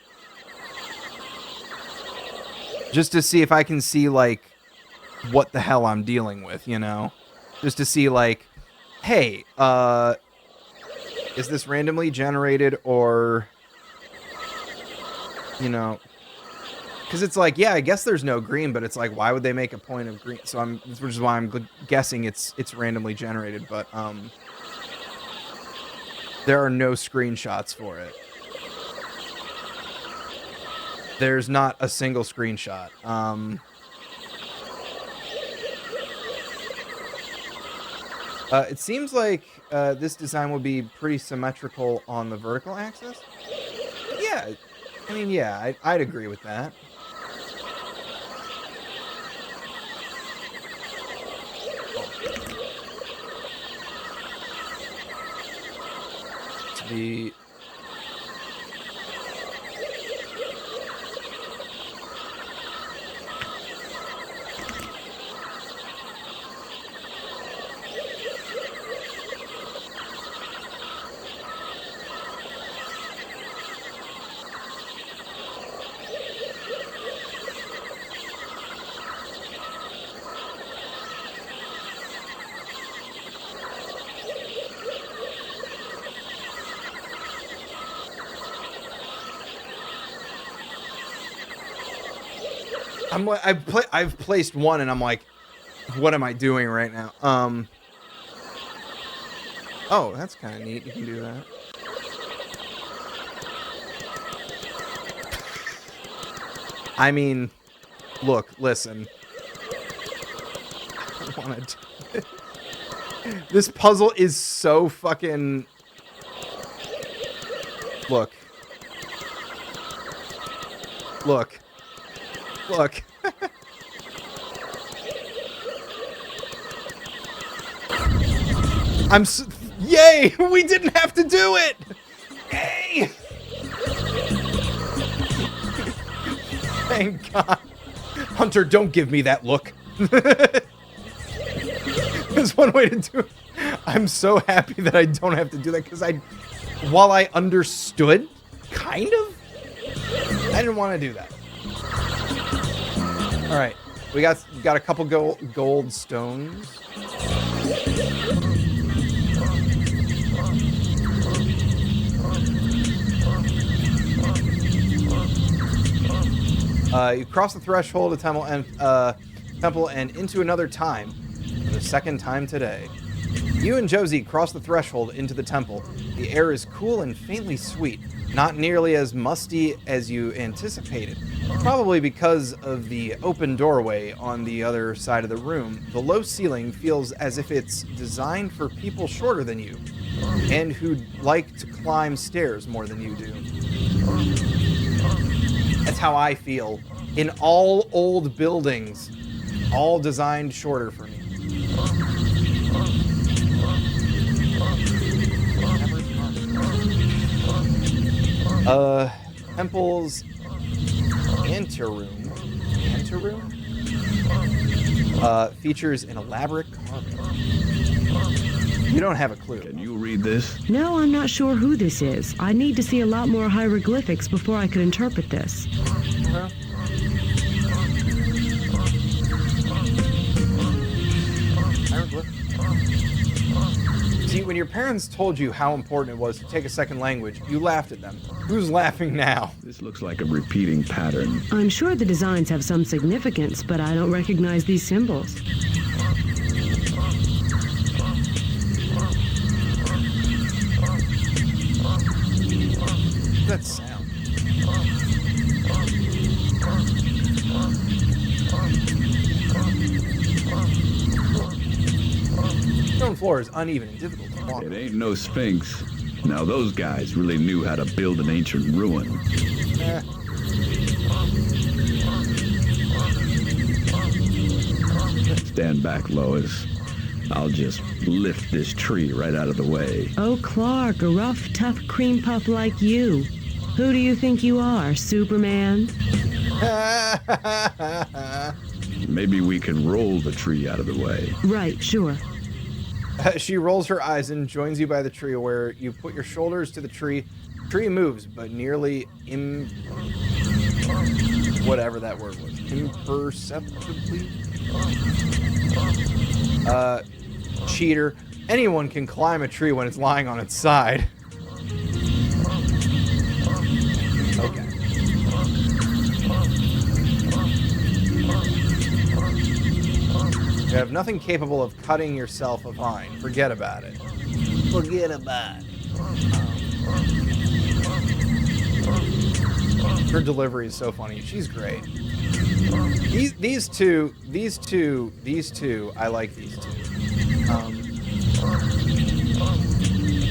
[SPEAKER 1] just to see if I can see like what the hell I'm dealing with, you know, just to see like, hey, is this randomly generated or, you know, because it's like, yeah, I guess there's no green, but it's like, why would they make a point of green? So which is why I'm guessing it's randomly generated, but there are no screenshots for it. There's not a single screenshot. It seems like this design will be pretty symmetrical on the vertical axis. Yeah, I mean, yeah, I'd agree with that. the... I've placed one and I'm like, what am I doing right now? Oh, that's kind of neat. You can do that. I mean, look, listen. I don't want to do it. This puzzle is so fucking... Look. Look. Look. Yay! We didn't have to do it! Yay! Thank God. Hunter, don't give me that look. There's one way to do it. I'm so happy that I don't have to do that because while I understood, kind of, I didn't want to do that. All right, we got a couple gold stones. You cross the threshold of temple and into another time, for the second time today. You and Josie cross the threshold into the temple. The air is cool and faintly sweet, not nearly as musty as you anticipated. Probably because of the open doorway on the other side of the room, the low ceiling feels as if it's designed for people shorter than you, and who like to climb stairs more than you do. That's how I feel in all old buildings, all designed shorter for me. Temple's anteroom features an elaborate carving. You don't have a clue.
[SPEAKER 3] Can you read this?
[SPEAKER 5] No, I'm not sure who this is. I need to see a lot more hieroglyphics before I could interpret this.
[SPEAKER 1] See, when your parents told you how important it was to take a second language, you laughed at them. Who's laughing now?
[SPEAKER 3] This looks like a repeating pattern.
[SPEAKER 5] I'm sure the designs have some significance, but I don't recognize these symbols.
[SPEAKER 1] That sound. Stone floor is uneven and difficult to walk.
[SPEAKER 3] It ain't no sphinx. Now those guys really knew how to build an ancient ruin. Stand back, Lois. I'll just lift this tree right out of the way.
[SPEAKER 5] Oh, Clark, a rough, tough cream puff like you. Who do you think you are, Superman?
[SPEAKER 3] Maybe we can roll the tree out of the way.
[SPEAKER 5] Right, sure.
[SPEAKER 1] She rolls her eyes and joins you by the tree, where you put your shoulders to the tree. Tree moves, but nearly whatever that word was. Imperceptibly? Cheater. Anyone can climb a tree when it's lying on its side. Okay. You have nothing capable of cutting yourself a vine. Forget about it. Forget about it. Her delivery is so funny. She's great. These two, I like these two.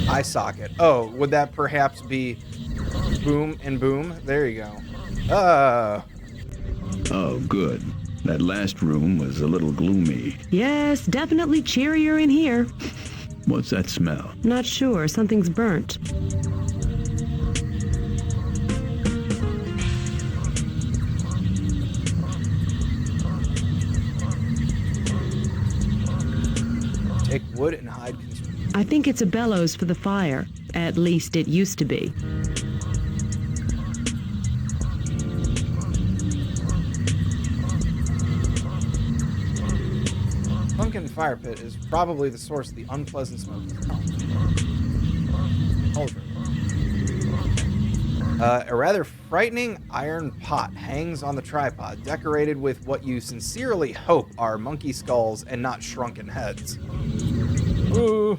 [SPEAKER 1] Eye socket. Oh, would that perhaps be Boom and Boom? There you go.
[SPEAKER 3] Oh, good. That last room was a little gloomy.
[SPEAKER 5] Yes, definitely cheerier in here.
[SPEAKER 3] What's that smell?
[SPEAKER 5] Not sure. Something's burnt.
[SPEAKER 1] Take wood and hide.
[SPEAKER 5] I think it's a bellows for the fire. At least it used to be.
[SPEAKER 1] Pumpkin fire pit is probably the source of the unpleasant smoke. A rather frightening iron pot hangs on the tripod, decorated with what you sincerely hope are monkey skulls and not shrunken heads. Ooh.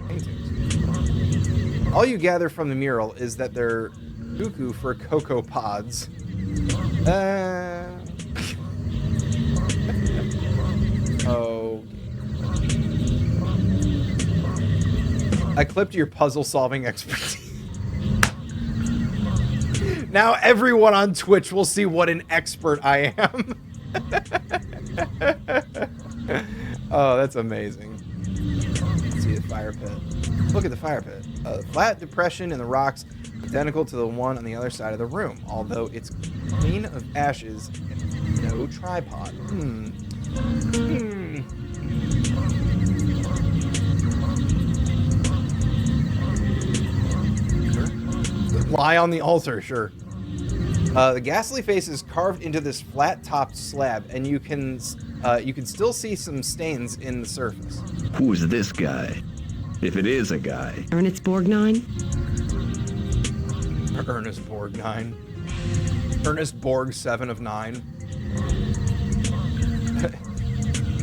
[SPEAKER 1] Paintings. All you gather from the mural is that they're cuckoo for cocoa pods. Oh. I clipped your puzzle-solving expertise. Now everyone on Twitch will see what an expert I am. Oh, that's amazing. Let's see the fire pit. Look at the fire pit. A flat depression in the rocks, identical to the one on the other side of the room, although it's clean of ashes and no tripod. Lie on the altar, sure. The ghastly face is carved into this flat-topped slab, and you can still see some stains in the surface.
[SPEAKER 3] Who's this guy? If it is a guy.
[SPEAKER 5] Ernest Borgnine?
[SPEAKER 1] Ernest Borgnine. Ernest Borg 7 of 9.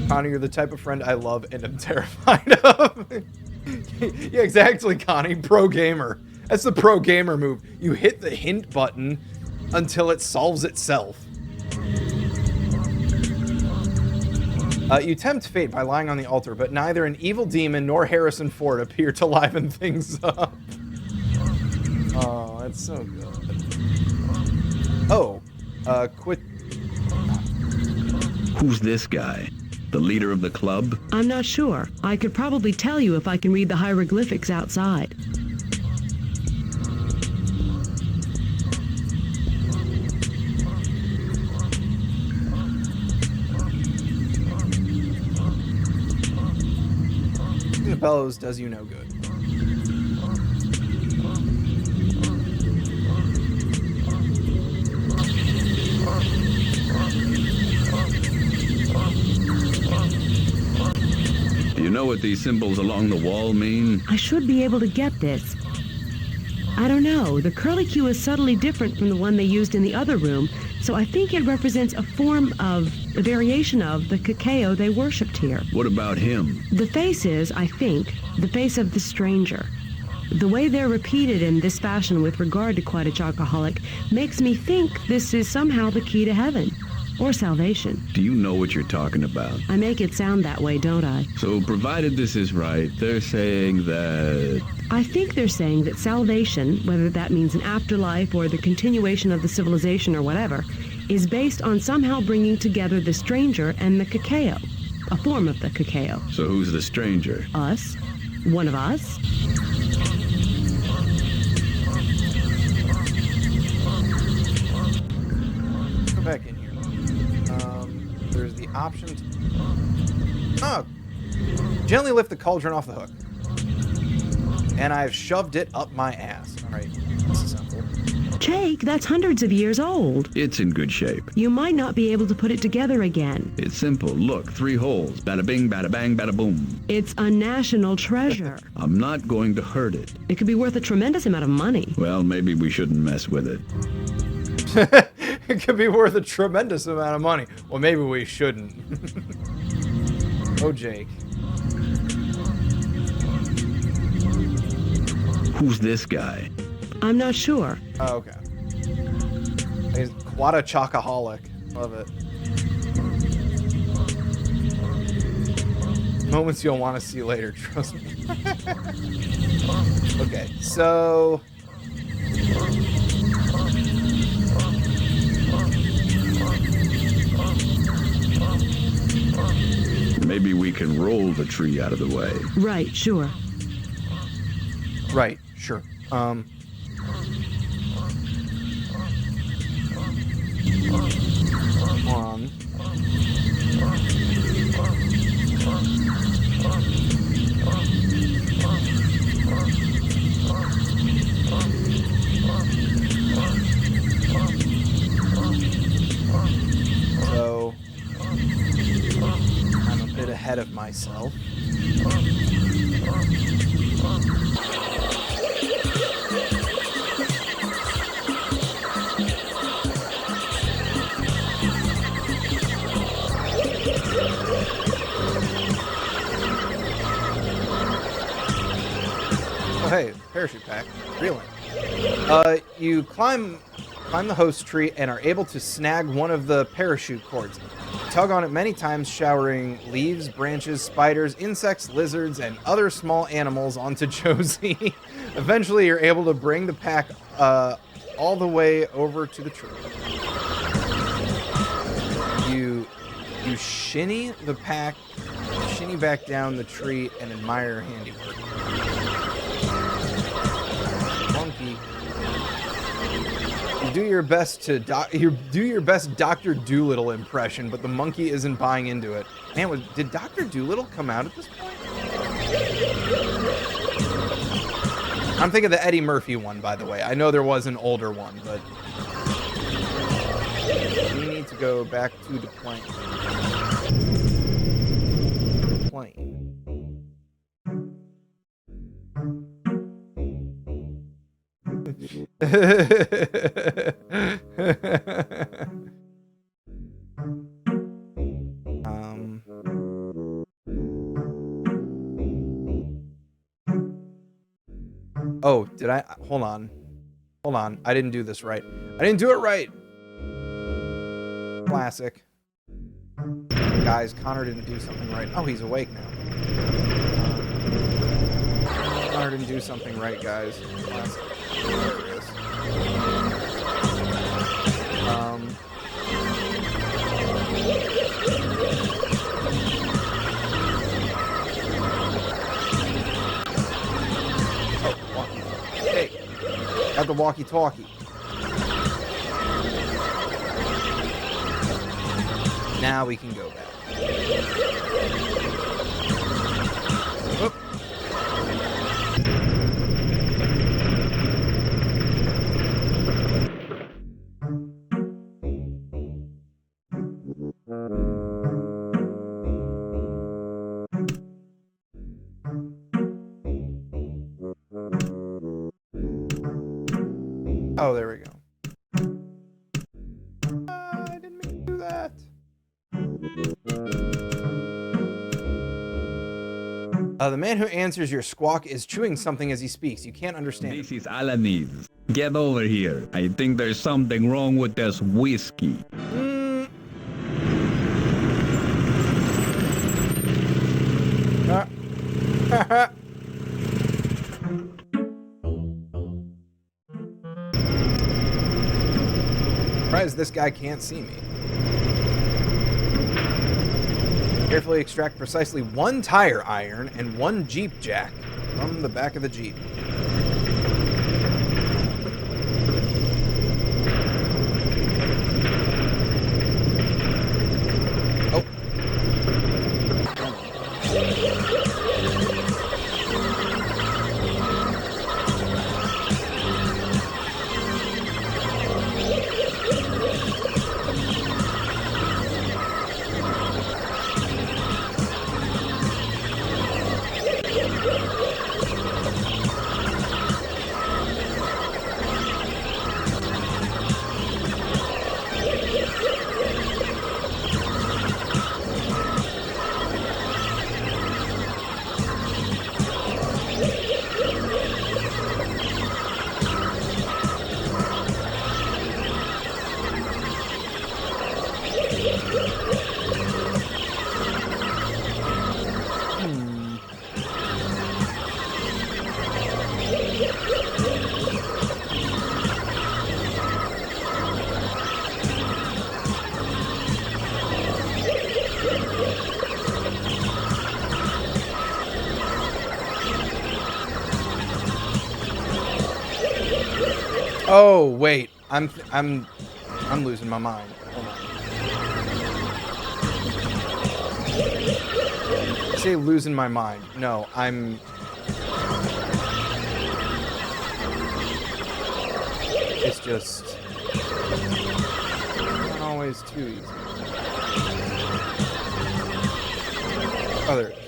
[SPEAKER 1] Connie, you're the type of friend I love and am terrified of. Yeah, exactly, Connie. Pro gamer. That's the pro gamer move. You hit the hint button until it solves itself. You tempt fate by lying on the altar, but neither an evil demon nor Harrison Ford appear to liven things up. Oh, that's so good. Oh, quit.
[SPEAKER 3] Who's this guy? The leader of the club?
[SPEAKER 5] I'm not sure. I could probably tell you if I can read the hieroglyphics outside.
[SPEAKER 1] The bellows does you no good.
[SPEAKER 3] Do you know what these symbols along the wall mean?
[SPEAKER 5] I should be able to get this. I don't know. The curlicue is subtly different from the one they used in the other room, so I think it represents a variation of the cacao they worshipped here.
[SPEAKER 3] What about him?
[SPEAKER 5] The face is, I think, the face of the stranger. The way they're repeated in this fashion with regard to quite a chocoholic makes me think this is somehow the key to heaven. Or salvation.
[SPEAKER 3] Do you know what you're talking about?
[SPEAKER 5] I make it sound that way, don't I?
[SPEAKER 3] So, provided this is right, they're saying that...
[SPEAKER 5] I think they're saying that salvation, whether that means an afterlife or the continuation of the civilization or whatever, is based on somehow bringing together the stranger and the cacao. A form of the cacao.
[SPEAKER 3] So who's the stranger?
[SPEAKER 5] Us. One of us.
[SPEAKER 1] Go back in here. There's the option to... Gently lift the cauldron off the hook. And I've shoved it up my ass. Alright, this is simple.
[SPEAKER 5] Jake, that's hundreds of years old.
[SPEAKER 3] It's in good shape.
[SPEAKER 5] You might not be able to put it together again.
[SPEAKER 3] It's simple. Look, 3 holes. Bada bing, bada bang, bada boom.
[SPEAKER 5] It's a national treasure.
[SPEAKER 3] I'm not going to hurt it.
[SPEAKER 5] It could be worth a tremendous amount of money.
[SPEAKER 3] Well, maybe we shouldn't mess with it.
[SPEAKER 1] It could be worth a tremendous amount of money. Well, maybe we shouldn't. Oh, Jake.
[SPEAKER 3] Who's this guy?
[SPEAKER 5] I'm not sure.
[SPEAKER 1] Oh, okay. He's quite a chocoholic. Love it. Moments you'll want to see later, trust me. Okay, so...
[SPEAKER 3] Maybe we can roll the tree out of the way.
[SPEAKER 5] Right, sure.
[SPEAKER 1] Right, sure. Hold on. So, I'm a bit ahead of myself. Oh, hey, parachute pack. Reeling. You climb the host tree and are able to snag one of the parachute cords. Tug on it many times, showering leaves, branches, spiders, insects, lizards, and other small animals onto Josie. Eventually, you're able to bring the pack all the way over to the tree. You shinny the pack, shinny back down the tree, and admire your handiwork. Monkey. You do your best to Dr. Doolittle impression, but the monkey isn't buying into it. Man, did Dr. Doolittle come out at this point? I'm thinking the Eddie Murphy one, by the way. I know there was an older one, but we need to go back to the plane. Oh, did I? Hold on. I didn't do this right. I didn't do it right. Classic. Guys, Connor didn't do something right. Oh, he's awake now. Connor didn't do something right, guys. Classic. There it is. Hey, got the walkie-talkie. Now we can go back. Oop. Oh, there we go. I didn't mean to do that. The man who answers your squawk is chewing something as he speaks. You can't understand.
[SPEAKER 3] This is Alanis. Get over here. I think there's something wrong with this whiskey.
[SPEAKER 1] Surprised this guy can't see me. Carefully extract precisely one tire iron and one Jeep jack from the back of the Jeep. Oh. Oh, wait. I'm losing my mind. Hold on. I say losing my mind. No, I'm... It's just... not always too easy. Oh, there it is.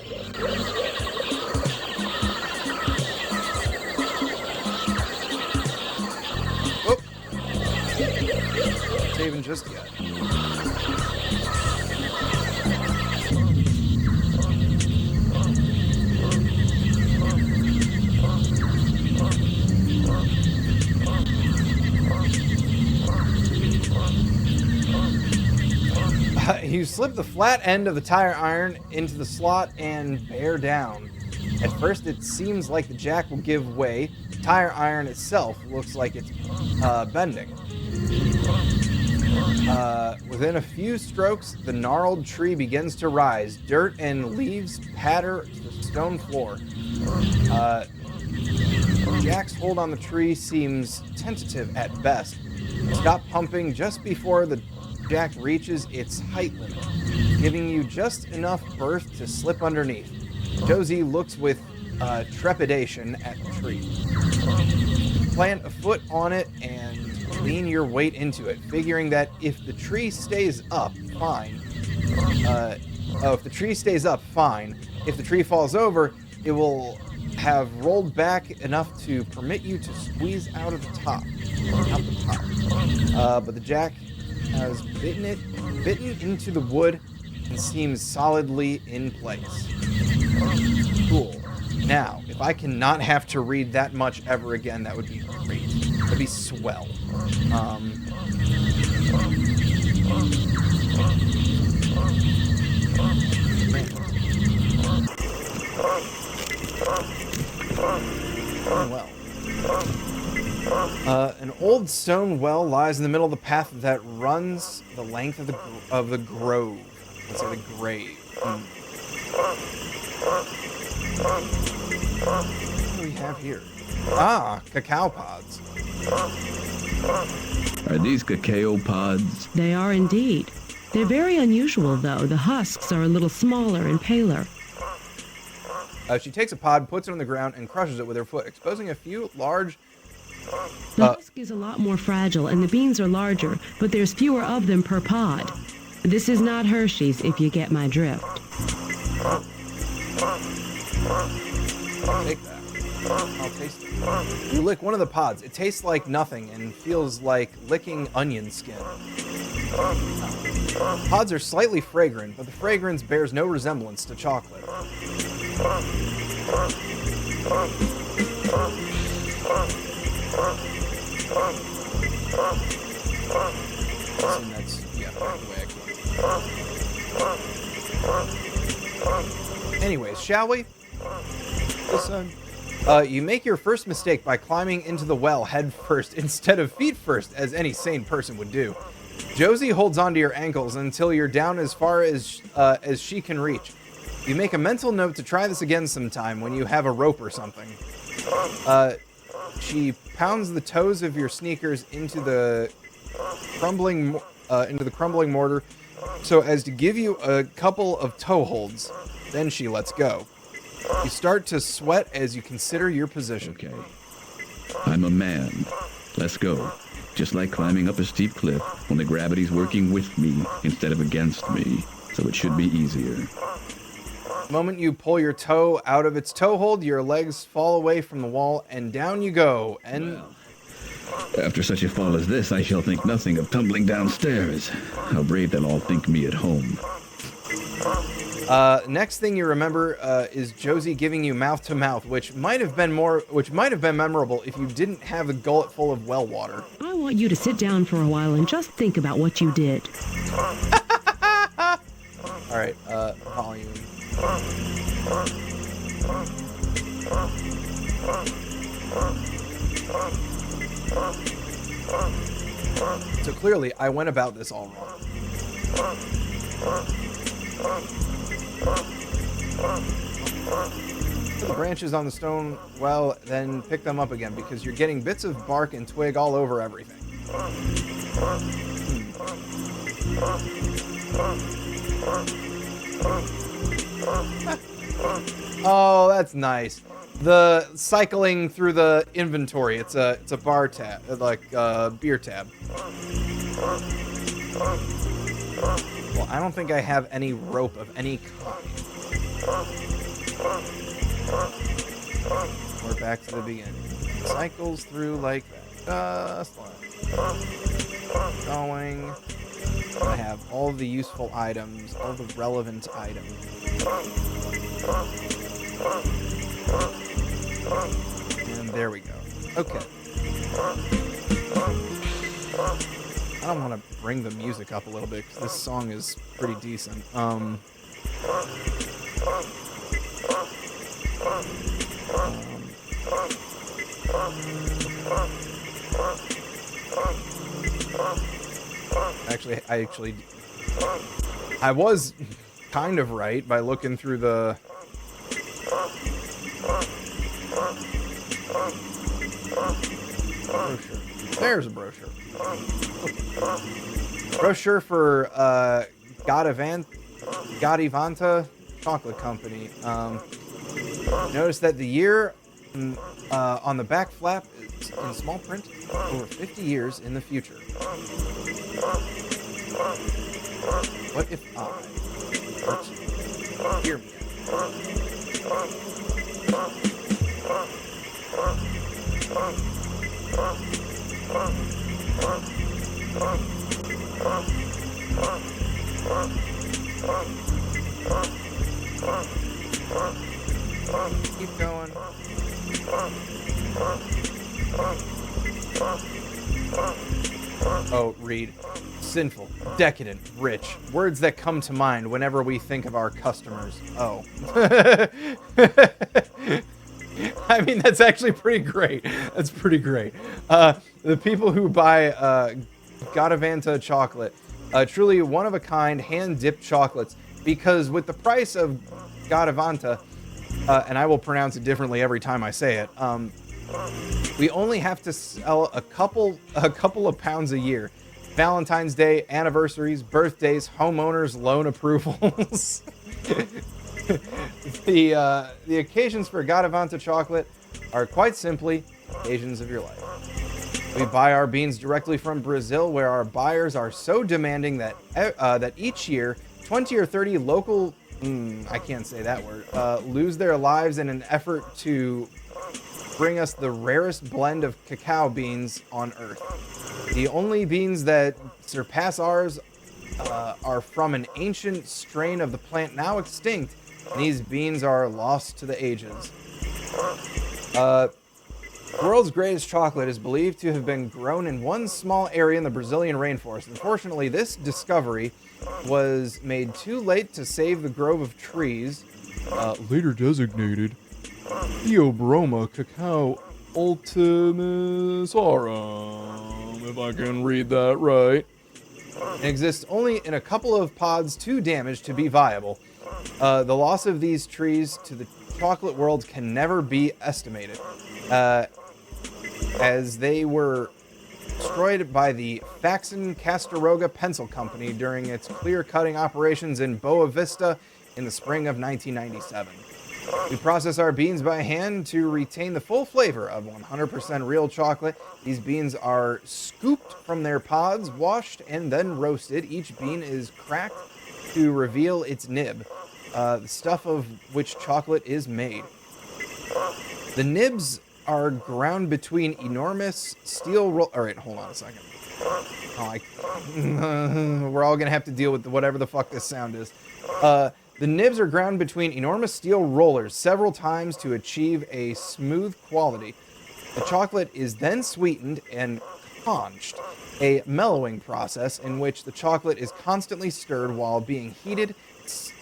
[SPEAKER 1] Whoop. Saving just yet. You slip the flat end of the tire iron into the slot and bear down. At first, it seems like the jack will give way. The tire iron itself looks like it's bending. Within a few strokes, the gnarled tree begins to rise. Dirt and leaves patter the stone floor. Jack's hold on the tree seems tentative at best. Stop pumping just before the jack reaches its height limit, giving you just enough berth to slip underneath. Josie looks with trepidation at the tree. Plant a foot on it and lean your weight into it, figuring that if the tree stays up, fine. If the tree stays up, fine. If the tree falls over, it will have rolled back enough to permit you to squeeze out of the top. But the jack has bitten into the wood and seems solidly in place. Cool. Now, if I cannot have to read that much ever again, that would be great. That'd be swell. Well. An old stone well lies in the middle of the path that runs the length of the grove. Let's say the grave. What do we have here? Ah, cacao pods.
[SPEAKER 3] Are these cacao pods?
[SPEAKER 5] They are indeed. They're very unusual, though. The husks are a little smaller and paler.
[SPEAKER 1] She takes a pod, puts it on the ground, and crushes it with her foot, exposing a few large...
[SPEAKER 5] The husk is a lot more fragile, and the beans are larger, but there's fewer of them per pod. This is not Hershey's, if you get my drift.
[SPEAKER 1] I'll take that. I'll taste it. You lick one of the pods. It tastes like nothing and feels like licking onion skin. Pods are slightly fragrant, but the fragrance bears no resemblance to chocolate. Anyways, shall we? You make your first mistake by climbing into the well head first instead of feet first, as any sane person would do. Josie holds onto your ankles until you're down as far as she can reach. You make a mental note to try this again sometime when you have a rope or something. She pounds the toes of your sneakers into the crumbling mortar so as to give you a couple of toe holds. Then she lets go. You start to sweat as you consider your position.
[SPEAKER 3] Okay. I'm a man. Let's go. Just like climbing up a steep cliff when the gravity's working with me instead of against me, so it should be easier.
[SPEAKER 1] The moment you pull your toe out of its toe hold, your legs fall away from the wall, and down you go, and...
[SPEAKER 3] Well, after such a fall as this, I shall think nothing of tumbling downstairs. How brave they'll all think me at home.
[SPEAKER 1] Next thing you remember is Josie giving you mouth-to-mouth, which might have been memorable if you didn't have a gullet full of well water.
[SPEAKER 5] I want you to sit down for a while and just think about what you did.
[SPEAKER 1] All right, volume. So clearly, I went about this all wrong. The branches on the stone, well, then pick them up again because you're getting bits of bark and twig all over everything. Oh, that's nice. The cycling through the inventory. It's a bar tab, like beer tab. Well, I don't think I have any rope of any kind. We're back to the beginning. Cycles through like that. Just like going. I have all the useful items, all the relevant items. And there we go. Okay. I don't want to bring the music up a little bit because this song is pretty decent. I was kind of right by looking through the brochure. There's a brochure. Brochure for Godivanta Chocolate Company. Notice that the year on the back flap is in small print, over 50 years in the future. What if I hear me? Keep going. Oh, read. Sinful, decadent, rich. Words that come to mind whenever we think of our customers. Oh. I mean, that's actually pretty great. That's pretty great. The people who buy Godivanta chocolate, truly one-of-a-kind, hand-dipped chocolates, because with the price of Godivanta, and I will pronounce it differently every time I say it, we only have to sell a couple of pounds a year. Valentine's Day, anniversaries, birthdays, homeowners, loan approvals. The occasions for Godivanta chocolate are quite simply occasions of your life. We buy our beans directly from Brazil, where our buyers are so demanding that that each year 20 or 30 local I can't say that word lose their lives in an effort to bring us the rarest blend of cacao beans on earth. The only beans that surpass ours are from an ancient strain of the plant now extinct, and these beans are lost to the ages. The world's greatest chocolate is believed to have been grown in one small area in the Brazilian rainforest. Unfortunately, this discovery was made too late to save the grove of trees, later designated Theobroma Cacao Ultimisarum, if I can read that right. It exists only in a couple of pods too damaged to be viable. The loss of these trees to the chocolate world can never be estimated, as they were destroyed by the Faxon Castaroga Pencil Company during its clear-cutting operations in Boa Vista in the spring of 1997. We process our beans by hand to retain the full flavor of 100% real chocolate. These beans are scooped from their pods, washed, and then roasted. Each bean is cracked to reveal its nib, the stuff of which chocolate is made. The nibs are ground between enormous steel roll. All right, hold on a second. We're all gonna have to deal with whatever the fuck this sound is. The nibs are ground between enormous steel rollers several times to achieve a smooth quality. The chocolate is then sweetened and conched, a mellowing process in which the chocolate is constantly stirred while being heated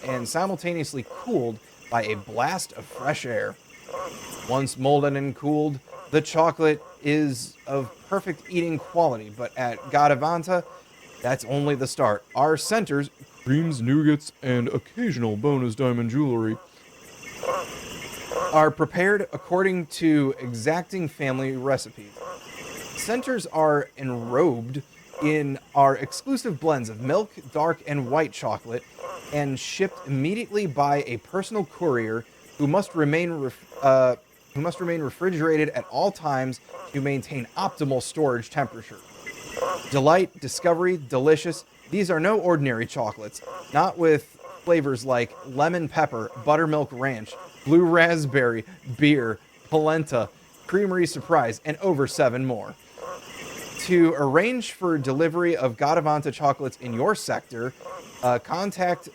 [SPEAKER 1] and simultaneously cooled by a blast of fresh air. Once molded and cooled, the chocolate is of perfect eating quality, but at Godivanta, that's only the start. Our centers, creams, nougats, and occasional bonus diamond jewelry. are prepared according to exacting family recipes. Centers are enrobed in our exclusive blends of milk, dark, and white chocolate, and shipped immediately by a personal courier who must remain refrigerated at all times to maintain optimal storage temperature. Delight, discovery, delicious. These are no ordinary chocolates, not with flavors like lemon pepper, buttermilk ranch, blue raspberry, beer, polenta, creamery surprise, and over 7 more. To arrange for delivery of Garavanta chocolates in your sector, contact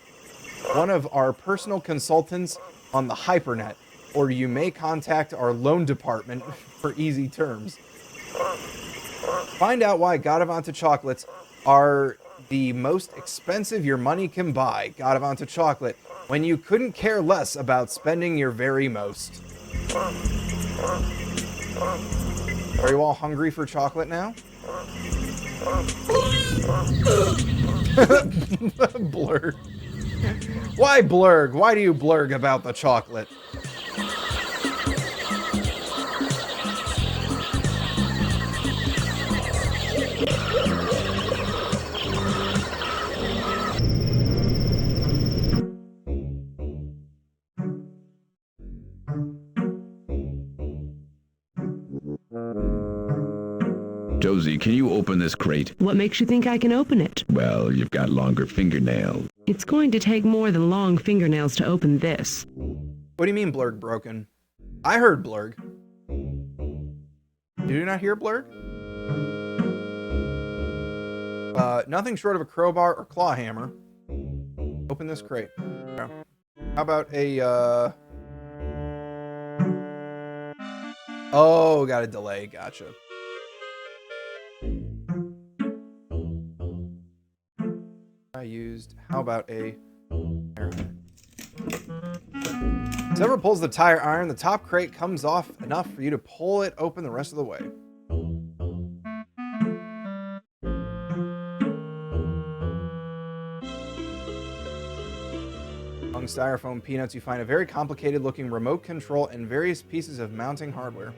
[SPEAKER 1] one of our personal consultants on the Hypernet, or you may contact our loan department for easy terms. Find out why Garavanta chocolates are the most expensive your money can buy. Garavanta chocolate, when you couldn't care less about spending your very most. Are you all hungry for chocolate now? Blurg. Why blurg? Why do you blurg about the chocolate?
[SPEAKER 3] Josie, can you open this crate?
[SPEAKER 5] What makes you think I can open it?
[SPEAKER 3] Well, you've got longer fingernails.
[SPEAKER 5] It's going to take more than long fingernails to open this.
[SPEAKER 1] What do you mean blurg broken? I heard blurg. Did you not hear blurg? Nothing short of a crowbar or claw hammer. Open this crate. Okay. How about a, Oh, got a delay. Gotcha. I used... How about a... Whoever pulls the tire iron, the top crate comes off enough for you to pull it open the rest of the way. Among styrofoam peanuts, you find a very complicated looking remote control and various pieces of mounting hardware.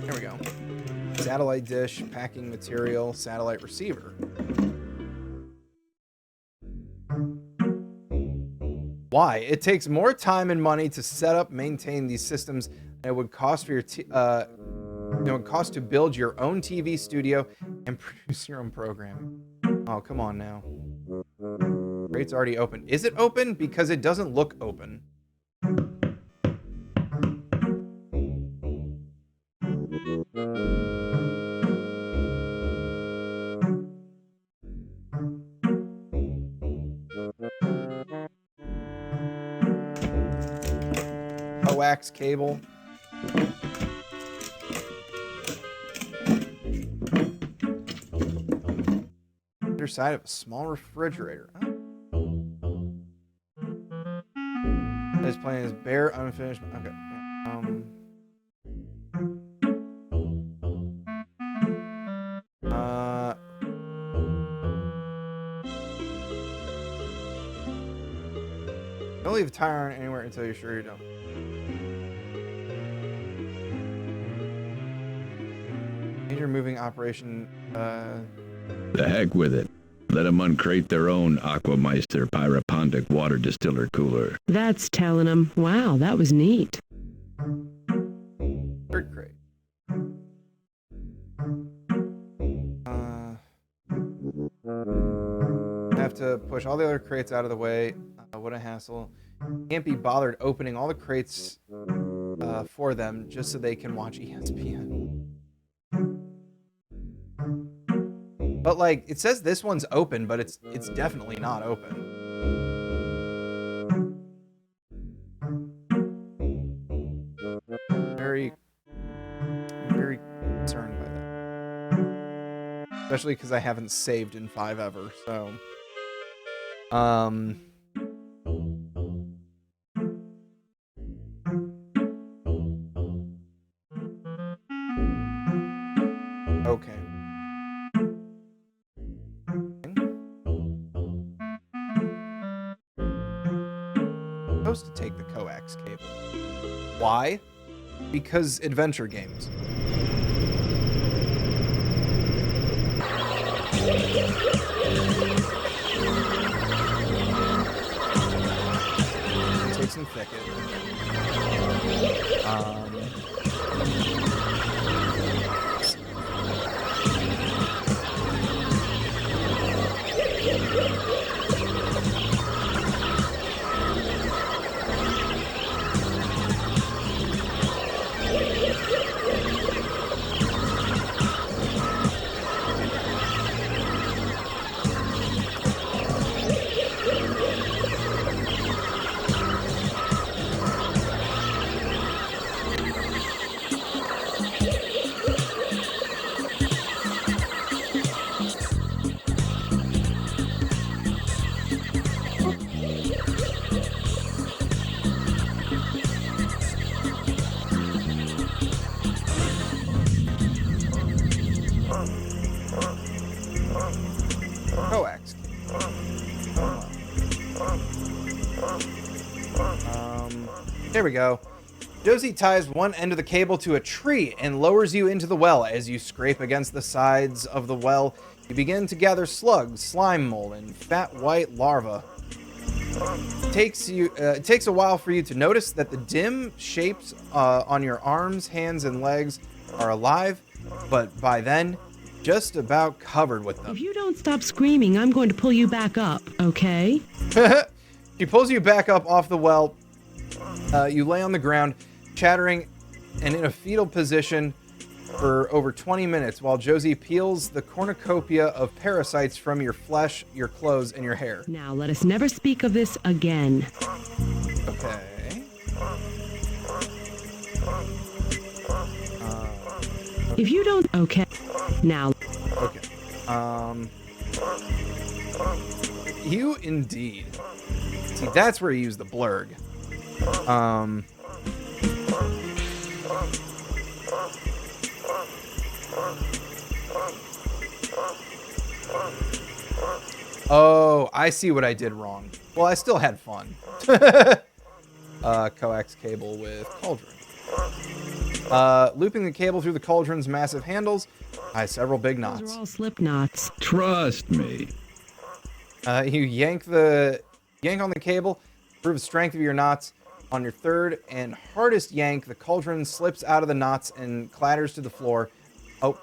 [SPEAKER 1] There we go. Satellite dish, packing material, satellite receiver. Why? It takes more time and money to set up, maintain these systems than it would cost for your it would cost to build your own TV studio and produce your own programming. Oh, come on now. Crate's already open. Is it open? Because it doesn't look open. Coax cable. Underside of a small refrigerator. Oh. This plan is bare, unfinished. Okay. Don't leave a tire iron anywhere until you're sure you don't. Major moving operation.
[SPEAKER 3] The heck with it. Let them uncrate their own Aquameister Pyropondic water distiller cooler.
[SPEAKER 5] That's telling them. Wow, that was neat.
[SPEAKER 1] Third crate. I have to push all the other crates out of the way. What a hassle. Can't be bothered opening all the crates for them just so they can watch ESPN. But like, it says this one's open, but it's definitely not open. Very concerned by that. Especially because I haven't saved in 5 ever, so. Okay. supposed to take the coax cable. Why? Because adventure games. Take some thicket. Coax. There we go. Josie ties one end of the cable to a tree and lowers you into the well. As you scrape against the sides of the well, you begin to gather slugs, slime mold, and fat white larvae. It takes a while for you to notice that the dim shapes on your arms, hands, and legs are alive, but by then, just about covered with them.
[SPEAKER 5] If you don't stop screaming, I'm going to pull you back up, okay?
[SPEAKER 1] She pulls you back up off the well. You lay on the ground, chattering and in a fetal position for over 20 minutes while Josie peels the cornucopia of parasites from your flesh, your clothes, and your hair.
[SPEAKER 5] Now, let us never speak of this again.
[SPEAKER 1] Okay.
[SPEAKER 5] If you don't... Okay. Now...
[SPEAKER 1] Okay. You indeed. See, that's where you use the blurg. Oh, I see what I did wrong. Well, I still had fun. Coax cable with cauldron. Looping the cable through the cauldron's massive handles, tie several big knots.
[SPEAKER 5] Those are all slip knots.
[SPEAKER 3] Trust me.
[SPEAKER 1] You yank on the cable, prove the strength of your knots. On your third and hardest yank, the cauldron slips out of the knots and clatters to the floor. Oh,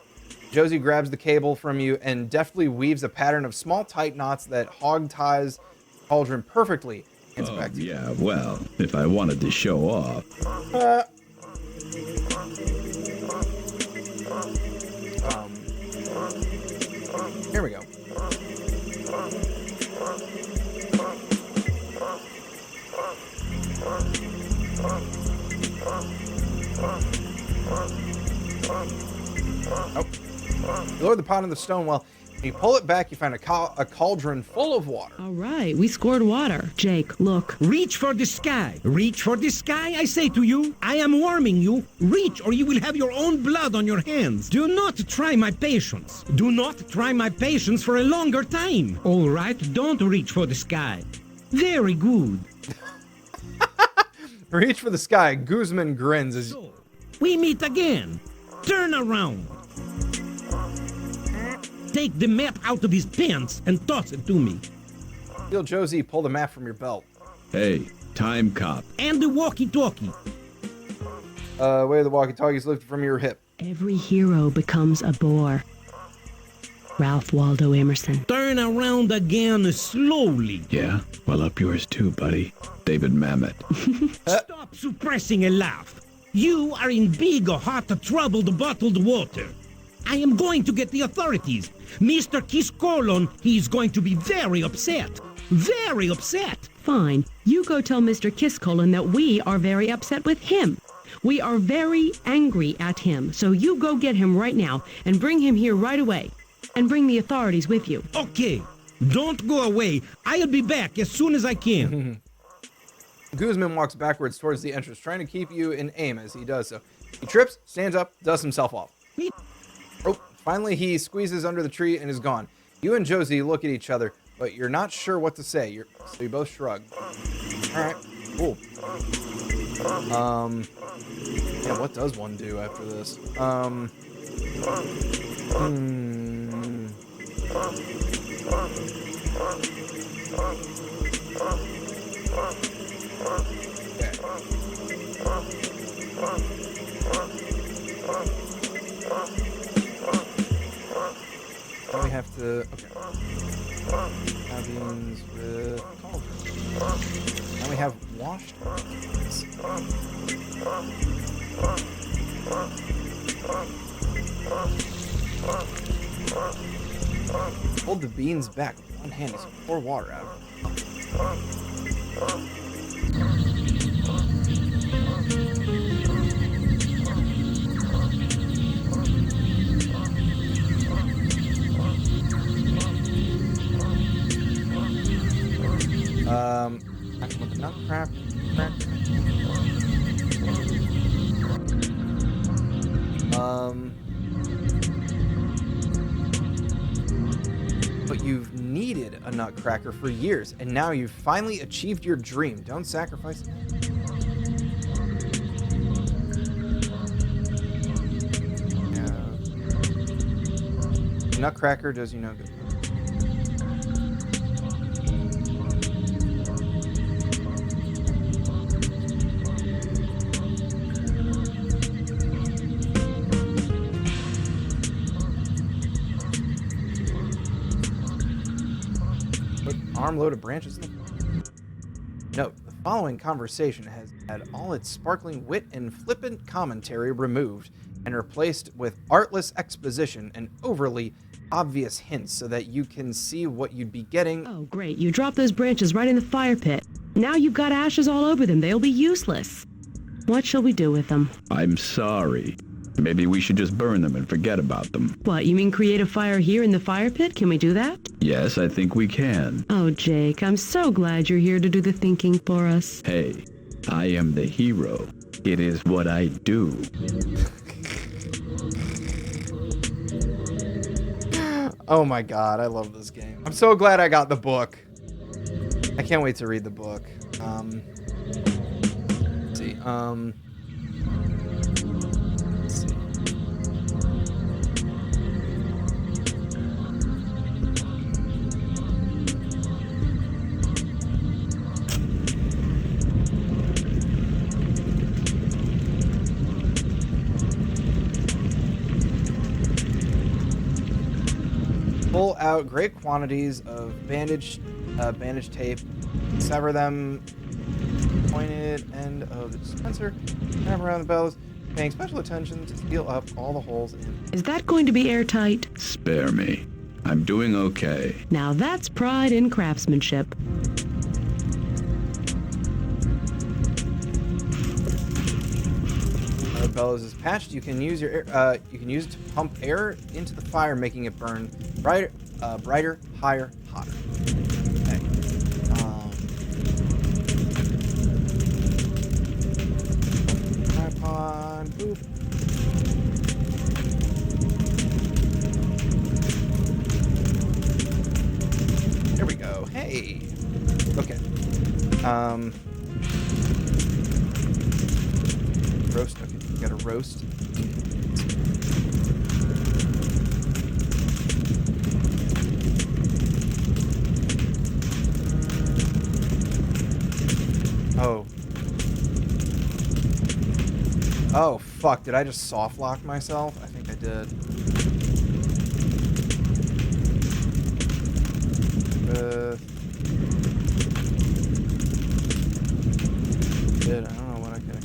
[SPEAKER 1] Josie grabs the cable from you and deftly weaves a pattern of small, tight knots that hog ties the cauldron perfectly. Hands it back to you.
[SPEAKER 3] Yeah, well, if I wanted to show off.
[SPEAKER 1] Here we go. Oh. You lower the pot in the stone well. When you pull it back, you find a cauldron full of water.
[SPEAKER 5] All right, we scored water. Jake, look.
[SPEAKER 8] Reach for the sky. Reach for the sky, I say to you. I am warning you. Reach, or you will have your own blood on your hands. Do not try my patience. Do not try my patience for a longer time. All right, don't reach for the sky. Very good.
[SPEAKER 1] Reach for the sky. Guzman grins as...
[SPEAKER 8] So, we meet again. Turn around. Take the map out of his pants and toss it to me.
[SPEAKER 1] Feel Josie pull the map from your belt.
[SPEAKER 3] Hey, time cop.
[SPEAKER 8] And the walkie-talkie.
[SPEAKER 1] Way the walkie-talkie's lifted from your hip.
[SPEAKER 5] Every hero becomes a bore. Ralph Waldo Emerson.
[SPEAKER 8] Turn around again slowly.
[SPEAKER 3] Yeah, well, up yours too, buddy. David Mamet.
[SPEAKER 8] Stop suppressing a laugh. You are in big, hot, troubled, bottled water. I am going to get the authorities. Mr. Kiskolon, he's going to be very upset. Very upset.
[SPEAKER 5] Fine. You go tell Mr. Kiskolon that we are very upset with him. We are very angry at him. So you go get him right now and bring him here right away. And bring the authorities with you.
[SPEAKER 8] Okay. Don't go away. I'll be back as soon as I can.
[SPEAKER 1] Guzman walks backwards towards the entrance, trying to keep you in aim as he does so. He trips, stands up, dusts himself off. Oh, finally he squeezes under the tree and is gone. You and Josie look at each other, but you're not sure what to say. So you both shrug. All right. Cool. Yeah, what does one do after this? Now we have to. Okay. Now beans with cauldron. Now we have washed beans. Hold the beans back with one hand as you pour water out of with the nutcracker. But you've needed a nutcracker for years, and now you've finally achieved your dream. Don't sacrifice it. Yeah. Nutcracker does you no good. Armload of branches. Note, the following conversation has had all its sparkling wit and flippant commentary removed and replaced with artless exposition and overly obvious hints so that you can see what you'd be getting.
[SPEAKER 5] Oh, great. You dropped those branches right in the fire pit. Now you've got ashes all over them. They'll be useless. What shall we do with them?
[SPEAKER 3] I'm sorry. Maybe we should just burn them and forget about them.
[SPEAKER 5] What, you mean create a fire here in the fire pit? Can we do that?
[SPEAKER 3] Yes, I think we can.
[SPEAKER 5] Oh, Jake, I'm so glad you're here to do the thinking for us.
[SPEAKER 3] Hey, I am the hero. It is what I do.
[SPEAKER 1] Oh my god, I love this game. I'm so glad I got the book. I can't wait to read the book. Let's see. Pull out great quantities of bandage tape, sever them, pointed end of the dispenser, wrap around the bellows, paying special attention to seal up all the holes in.
[SPEAKER 5] Is that going to be airtight?
[SPEAKER 3] Spare me. I'm doing okay.
[SPEAKER 5] Now that's pride in craftsmanship.
[SPEAKER 1] The bellows is patched. You can use your air, you can use it to pump air into the fire, making it burn brighter, higher, hotter. Okay. Tripod. Boop. There we go. Hey. Okay. Roast. Okay. We got a roast. Oh. Oh, fuck. Did I just soft lock myself? I think I did. Did. I don't know what I could.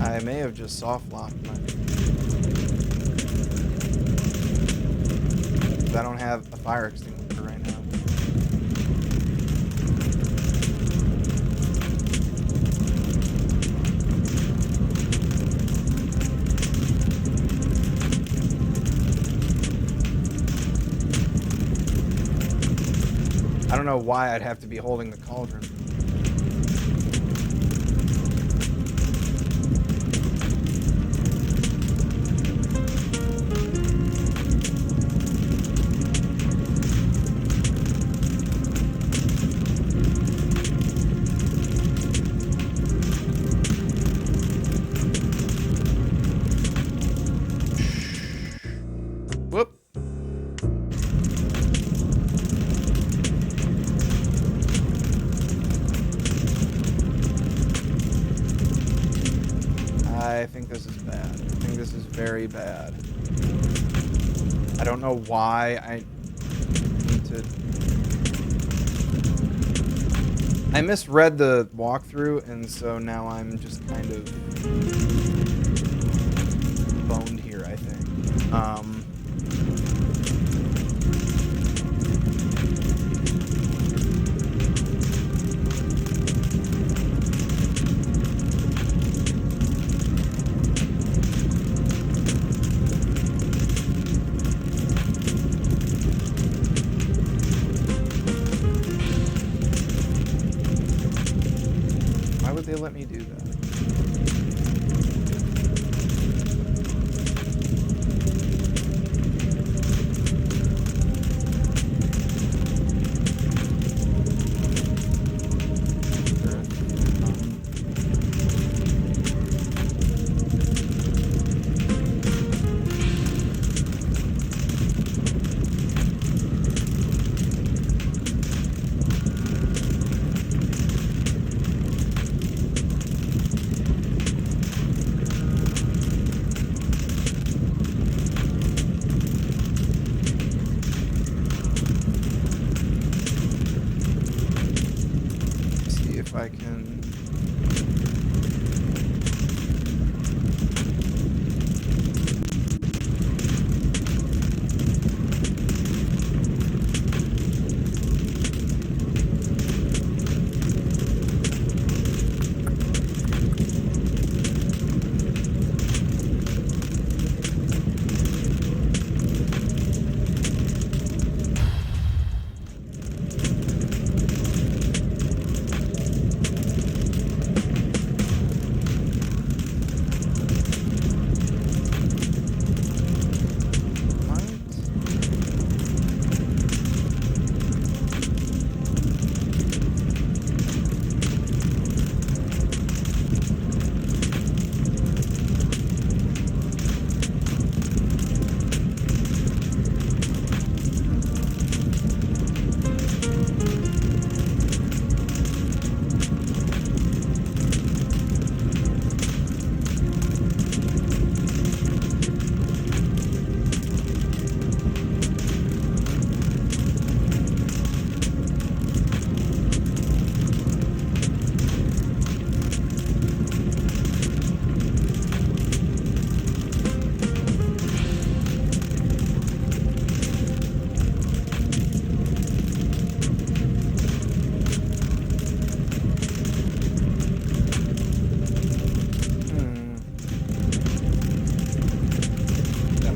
[SPEAKER 1] I may have just soft locked my. I don't have a fire extinguisher right now. I don't know why I'd have to be holding the cauldron. I think this is bad. I think this is very bad. I don't know why I need to... I misread the walkthrough, and so now I'm just kind of boned here, I think. Why would they let me do that? See if I can...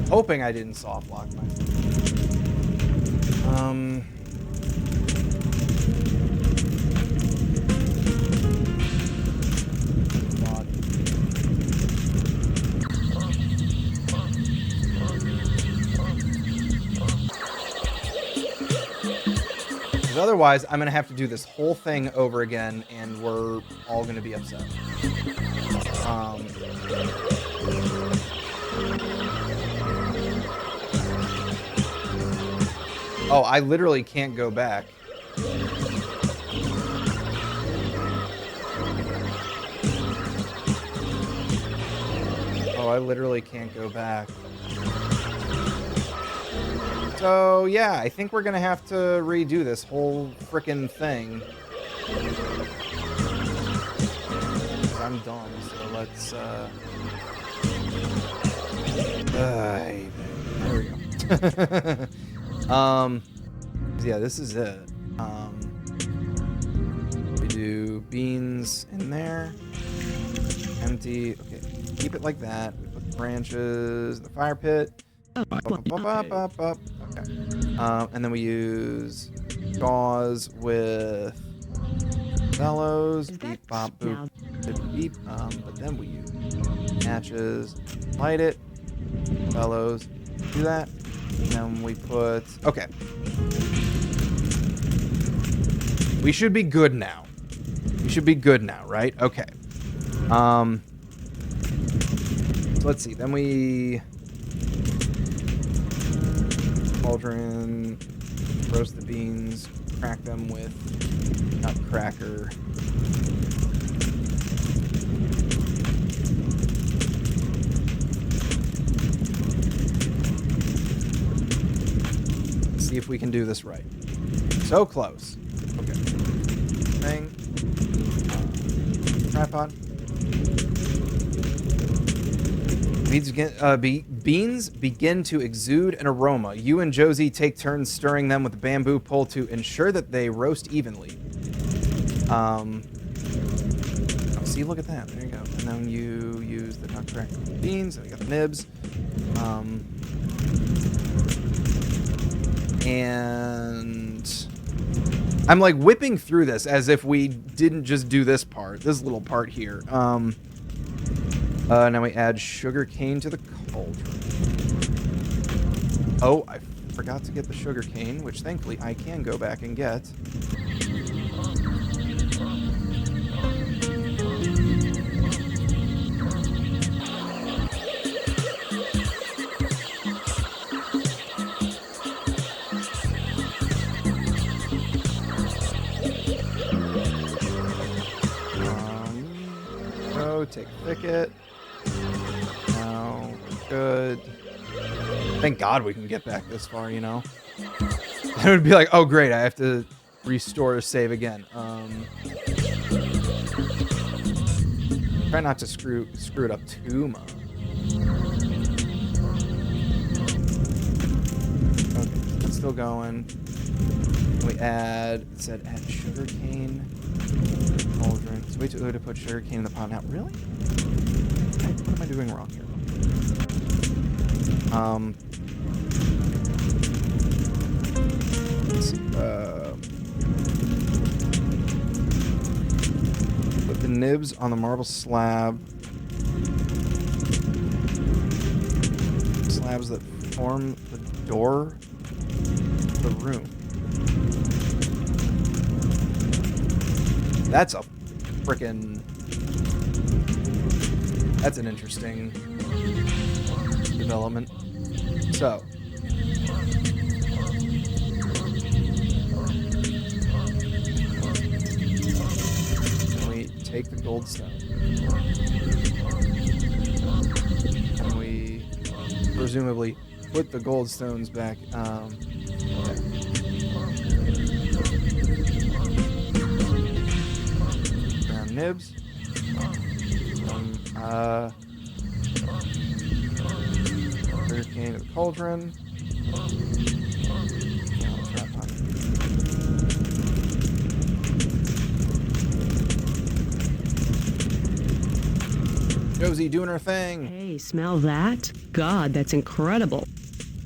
[SPEAKER 1] Hoping I didn't soft lock myself. God. 'Cause otherwise, I'm gonna have to do this whole thing over again, and we're all gonna be upset. Oh, I literally can't go back. Oh, I literally can't go back. So, yeah, I think we're gonna have to redo this whole frickin' thing. I'm dumb, so let's, there we go. Yeah, this is it. We do beans in there. Empty. Okay, keep it like that. We put the branches, the fire pit. Okay. And then we use gauze with bellows. Beep, bop, boop, beep, beep. But then we use matches. Light it. Bellows. Do that. And then we put... Okay. We should be good now. We should be good now, right? Okay. So let's see. Then we... Cauldron. Roast the beans. Crack them with nutcracker. if we can do this right. So close. Okay. Thing. Tripod. Beans begin to exude an aroma. You and Josie take turns stirring them with the bamboo pole to ensure that they roast evenly. Oh, see, look at that. There you go. And then you use the correct beans. And we got the nibs. And I'm like whipping through this as if we didn't just do this part, this little part here. Now we add sugar cane to the cauldron. Oh, I forgot to get the sugar cane, which thankfully I can go back and get. Take a thicket. Now, good. Thank God we can get back this far, you know? It would be like, oh great, I have to restore a save again. Try not to screw it up too much. Okay, that's still going. We add, it said add sugar cane. Cauldron. It's way too early to put sugar cane in the pot now. Really? What am I doing wrong here? Let's see. Put the nibs on the marble slab. Slabs that form the door of the room. That's a frickin'... That's an interesting development. So. We take the gold stone. And we presumably put the gold stones back. Okay. Nibs. Sugar cane to the cauldron. Josie doing her thing.
[SPEAKER 5] Hey, smell that? God, that's incredible.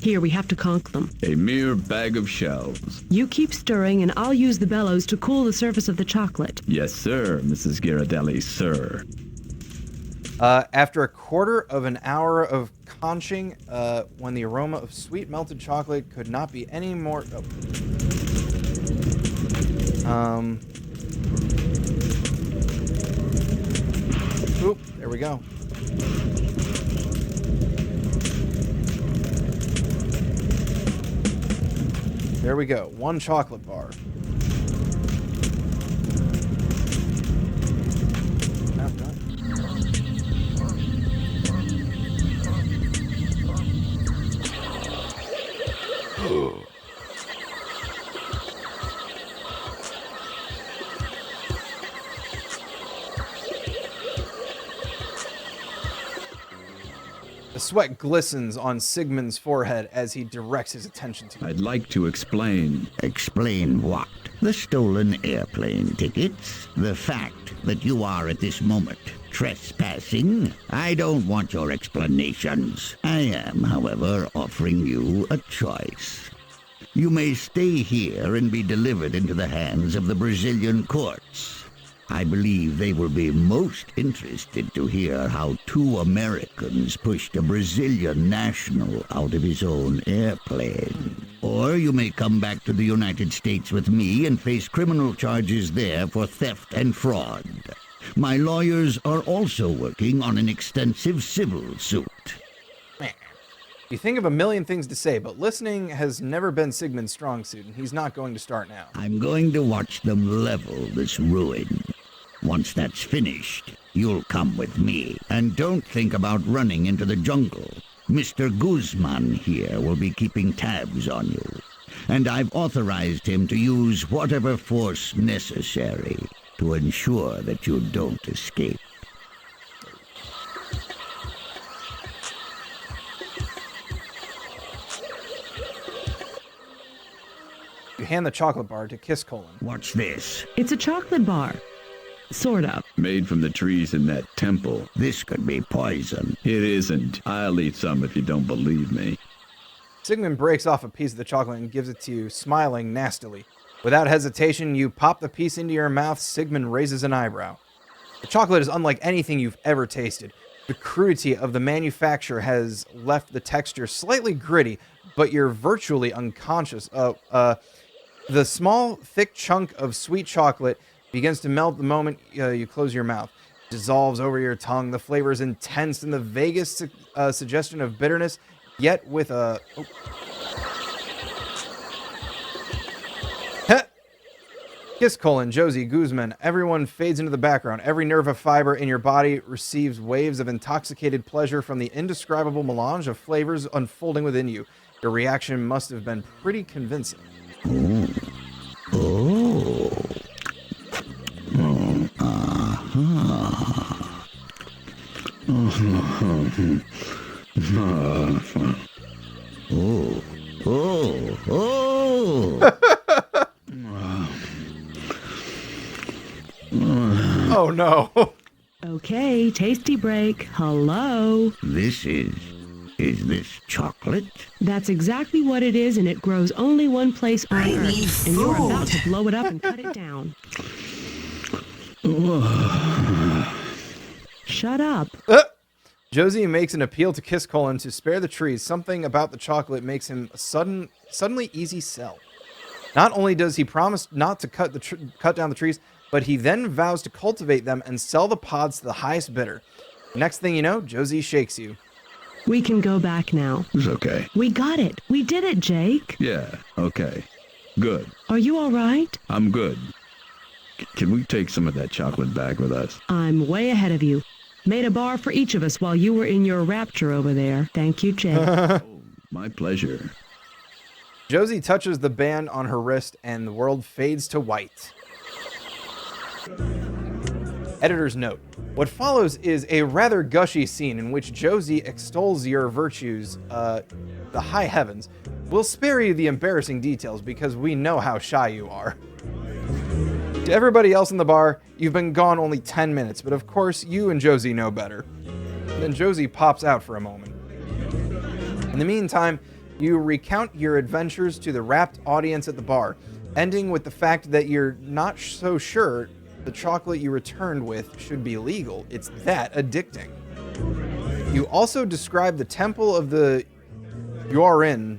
[SPEAKER 5] Here, we have to conch them.
[SPEAKER 3] A mere bag of shells.
[SPEAKER 5] You keep stirring, and I'll use the bellows to cool the surface of the chocolate.
[SPEAKER 3] Yes, sir, Mrs. Ghirardelli, sir.
[SPEAKER 1] After a quarter of an hour of conching, when the aroma of sweet melted chocolate could not be any more... Oh. Oop, there we go. There we go. One chocolate bar. Now done. The sweat glistens on Sigmund's forehead as he directs his attention to it.
[SPEAKER 3] I'd like to explain.
[SPEAKER 6] Explain what? The stolen airplane tickets? The fact that you are at this moment trespassing? I don't want your explanations. I am, however, offering you a choice. You may stay here and be delivered into the hands of the Brazilian courts. I believe they will be most interested to hear how two Americans pushed a Brazilian national out of his own airplane. Or you may come back to the United States with me and face criminal charges there for theft and fraud. My lawyers are also working on an extensive civil suit.
[SPEAKER 1] You think of a million things to say, but listening has never been Sigmund's strong suit, and he's not going to start now.
[SPEAKER 6] I'm going to watch them level this ruin. Once that's finished, you'll come with me. And don't think about running into the jungle. Mr. Guzman here will be keeping tabs on you. and I've authorized him to use whatever force necessary to ensure that you don't escape.
[SPEAKER 1] You hand the chocolate bar to Kiss Colon.
[SPEAKER 6] What's this?
[SPEAKER 5] It's a chocolate bar. Sort of.
[SPEAKER 3] Made from the trees in that temple.
[SPEAKER 6] This could be poison.
[SPEAKER 3] It isn't. I'll eat some if you don't believe me.
[SPEAKER 1] Sigmund breaks off a piece of the chocolate and gives it to you, smiling nastily. Without hesitation, you pop the piece into your mouth. Sigmund raises an eyebrow. The chocolate is unlike anything you've ever tasted. The crudity of the manufacture has left the texture slightly gritty, but you're virtually unconscious. The small, thick chunk of sweet chocolate begins to melt the moment you close your mouth. Dissolves over your tongue. The flavor is intense and the vaguest suggestion of bitterness, yet with a... Oh. Kiss Colon, Josie, Guzman, everyone fades into the background. Every nerve of fiber in your body receives waves of intoxicated pleasure from the indescribable melange of flavors unfolding within you. Your reaction must have been pretty convincing. Oh no.
[SPEAKER 5] Okay, tasty break. Hello.
[SPEAKER 6] Is this chocolate?
[SPEAKER 5] That's exactly what it is, and it grows only one place on Earth. And you're about to blow it up and cut it down. Shut up.
[SPEAKER 1] Josie makes an appeal to Kiss Colon to spare the trees. Something about the chocolate makes him a suddenly easy sell. Not only does he promise not to cut down the trees, but he then vows to cultivate them and sell the pods to the highest bidder. Next thing you know, Josie shakes you.
[SPEAKER 5] We can go back now.
[SPEAKER 3] It's okay.
[SPEAKER 5] We got it. We did it, Jake.
[SPEAKER 3] Yeah, okay. Good.
[SPEAKER 5] Are you all right?
[SPEAKER 3] I'm good. Can we take some of that chocolate back with us?
[SPEAKER 5] I'm way ahead of you. Made a bar for each of us while you were in your rapture over there. Thank you, Jake.
[SPEAKER 3] My pleasure.
[SPEAKER 1] Josie touches the band on her wrist and the world fades to white. Editor's note. What follows is a rather gushy scene in which Josie extols your virtues, the high heavens. We'll spare you the embarrassing details because we know how shy you are. To everybody else in the bar, you've been gone only 10 minutes, but of course you and Josie know better. Then Josie pops out for a moment. In the meantime, you recount your adventures to the rapt audience at the bar, ending with the fact that you're not so sure the chocolate you returned with should be legal. It's that addicting. You also describe the temple of the Yorin.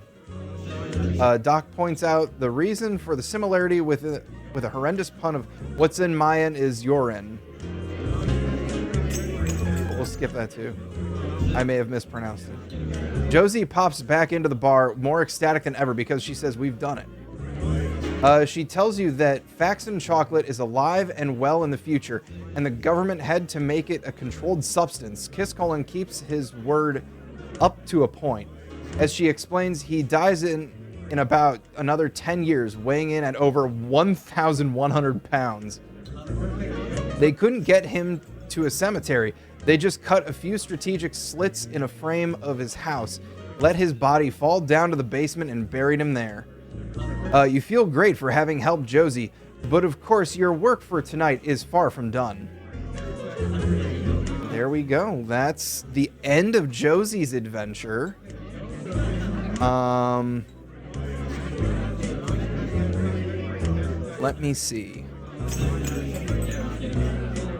[SPEAKER 1] Doc points out the reason for the similarity with a horrendous pun of what's in Mayan is Yorin. We'll skip that too. I may have mispronounced it. Josie pops back into the bar more ecstatic than ever because she says we've done it. She tells you that Faxon chocolate is alive and well in the future, and the government had to make it a controlled substance. Kiss Colon keeps his word up to a point. As she explains, he dies in about another 10 years, weighing in at over 1,100 pounds. They couldn't get him to a cemetery. They just cut a few strategic slits in a frame of his house, let his body fall down to the basement, and buried him there. You feel great for having helped Josie, but of course your work for tonight is far from done. There we go. That's the end of Josie's adventure. Let me see.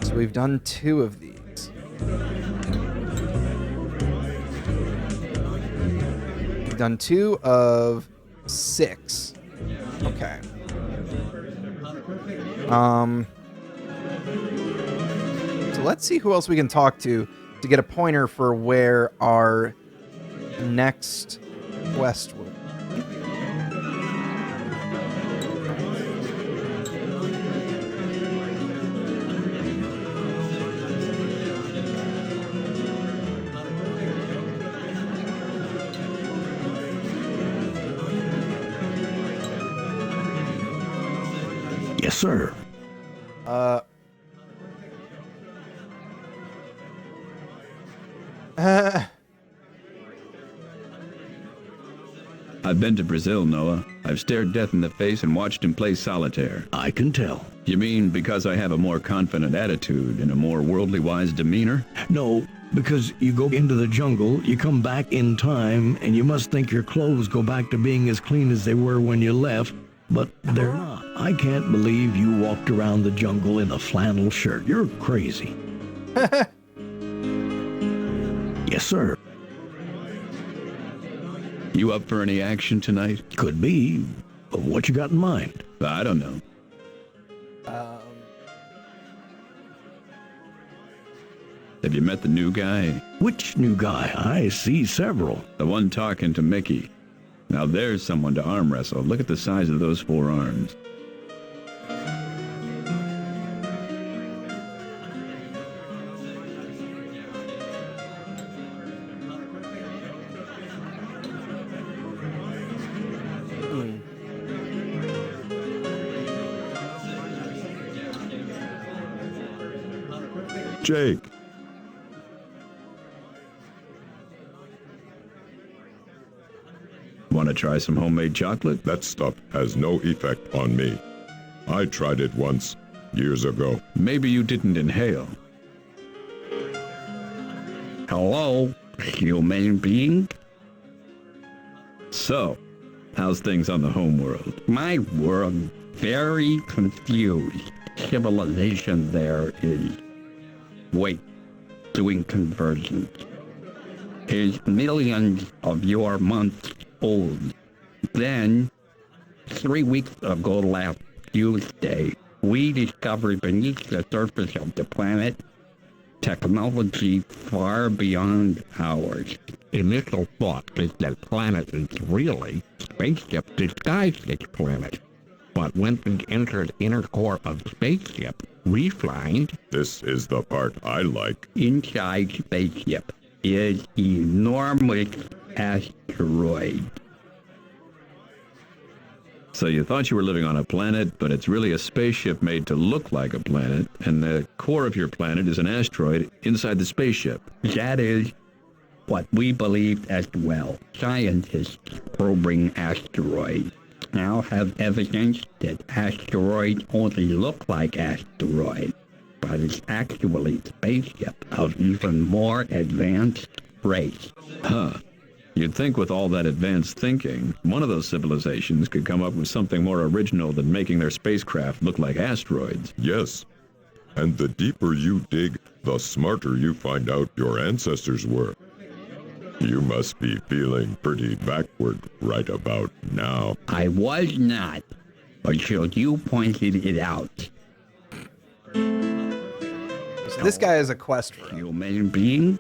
[SPEAKER 1] So we've done 2 of these. We've done 2 of 6. Okay. So let's see who else we can talk to get a pointer for where our next quest will be.
[SPEAKER 9] Yes, sir.
[SPEAKER 3] I've been to Brazil, Noah. I've stared death in the face and watched him play solitaire.
[SPEAKER 9] I can tell.
[SPEAKER 3] You mean because I have a more confident attitude and a more worldly wise demeanor?
[SPEAKER 9] No, because you go into the jungle, you come back in time, and you must think your clothes go back to being as clean as they were when you left, but they're not. I can't believe you walked around the jungle in a flannel shirt. You're crazy. Yes, sir.
[SPEAKER 3] You up for any action tonight?
[SPEAKER 9] Could be. But what you got in mind?
[SPEAKER 3] I don't know. Have you met the new guy?
[SPEAKER 9] Which new guy? I see several.
[SPEAKER 3] The one talking to Mickey. Now there's someone to arm wrestle. Look at the size of those forearms.
[SPEAKER 10] Jake.
[SPEAKER 3] Want to try some homemade chocolate?
[SPEAKER 10] That stuff has no effect on me. I tried it once, years ago.
[SPEAKER 3] Maybe you didn't inhale.
[SPEAKER 7] Hello, human being?
[SPEAKER 3] So, how's things on the home world?
[SPEAKER 7] My world, very confused. Civilization there is, doing conversions. Is millions of your months old. Then, 3 weeks ago last Tuesday, we discovered beneath the surface of the planet technology far beyond ours. Initial thought is that planet is really spaceship disguised as planet. But when we entered inner core of spaceship, we find
[SPEAKER 10] This is the part I like.
[SPEAKER 7] inside spaceship is enormous asteroid.
[SPEAKER 3] So you thought you were living on a planet, but it's really a spaceship made to look like a planet, and the core of your planet is an asteroid inside the spaceship.
[SPEAKER 7] That is what we believed as well. Scientists probing asteroids now have evidence that asteroids only look like asteroids, but it's actually spaceship of even more advanced race.
[SPEAKER 3] Huh. You'd think with all that advanced thinking, one of those civilizations could come up with something more original than making their spacecraft look like asteroids.
[SPEAKER 10] Yes. And the deeper you dig, the smarter you find out your ancestors were. You must be feeling pretty backward right about now.
[SPEAKER 7] I was not, until you pointed it out.
[SPEAKER 1] So this guy is a quest for him.
[SPEAKER 7] Human being?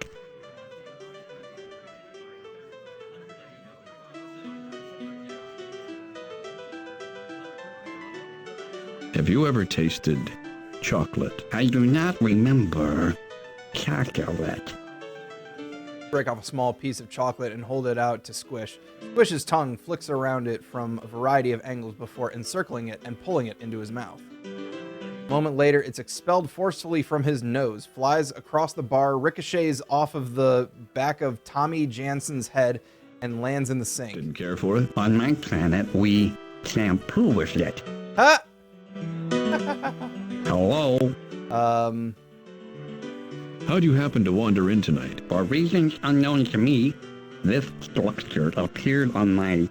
[SPEAKER 3] Have you ever tasted chocolate?
[SPEAKER 7] I do not remember chocolate.
[SPEAKER 1] Break off a small piece of chocolate and hold it out to Squish. Squish's tongue flicks around it from a variety of angles before encircling it and pulling it into his mouth. A moment later, it's expelled forcefully from his nose, flies across the bar, ricochets off of the back of Tommy Jansen's head, and lands in the sink.
[SPEAKER 3] Didn't care for it?
[SPEAKER 7] On my planet, we shampoo with it.
[SPEAKER 1] Huh?
[SPEAKER 7] Hello?
[SPEAKER 3] How'd you happen to wander in tonight?
[SPEAKER 7] For reasons unknown to me, this structure appeared on my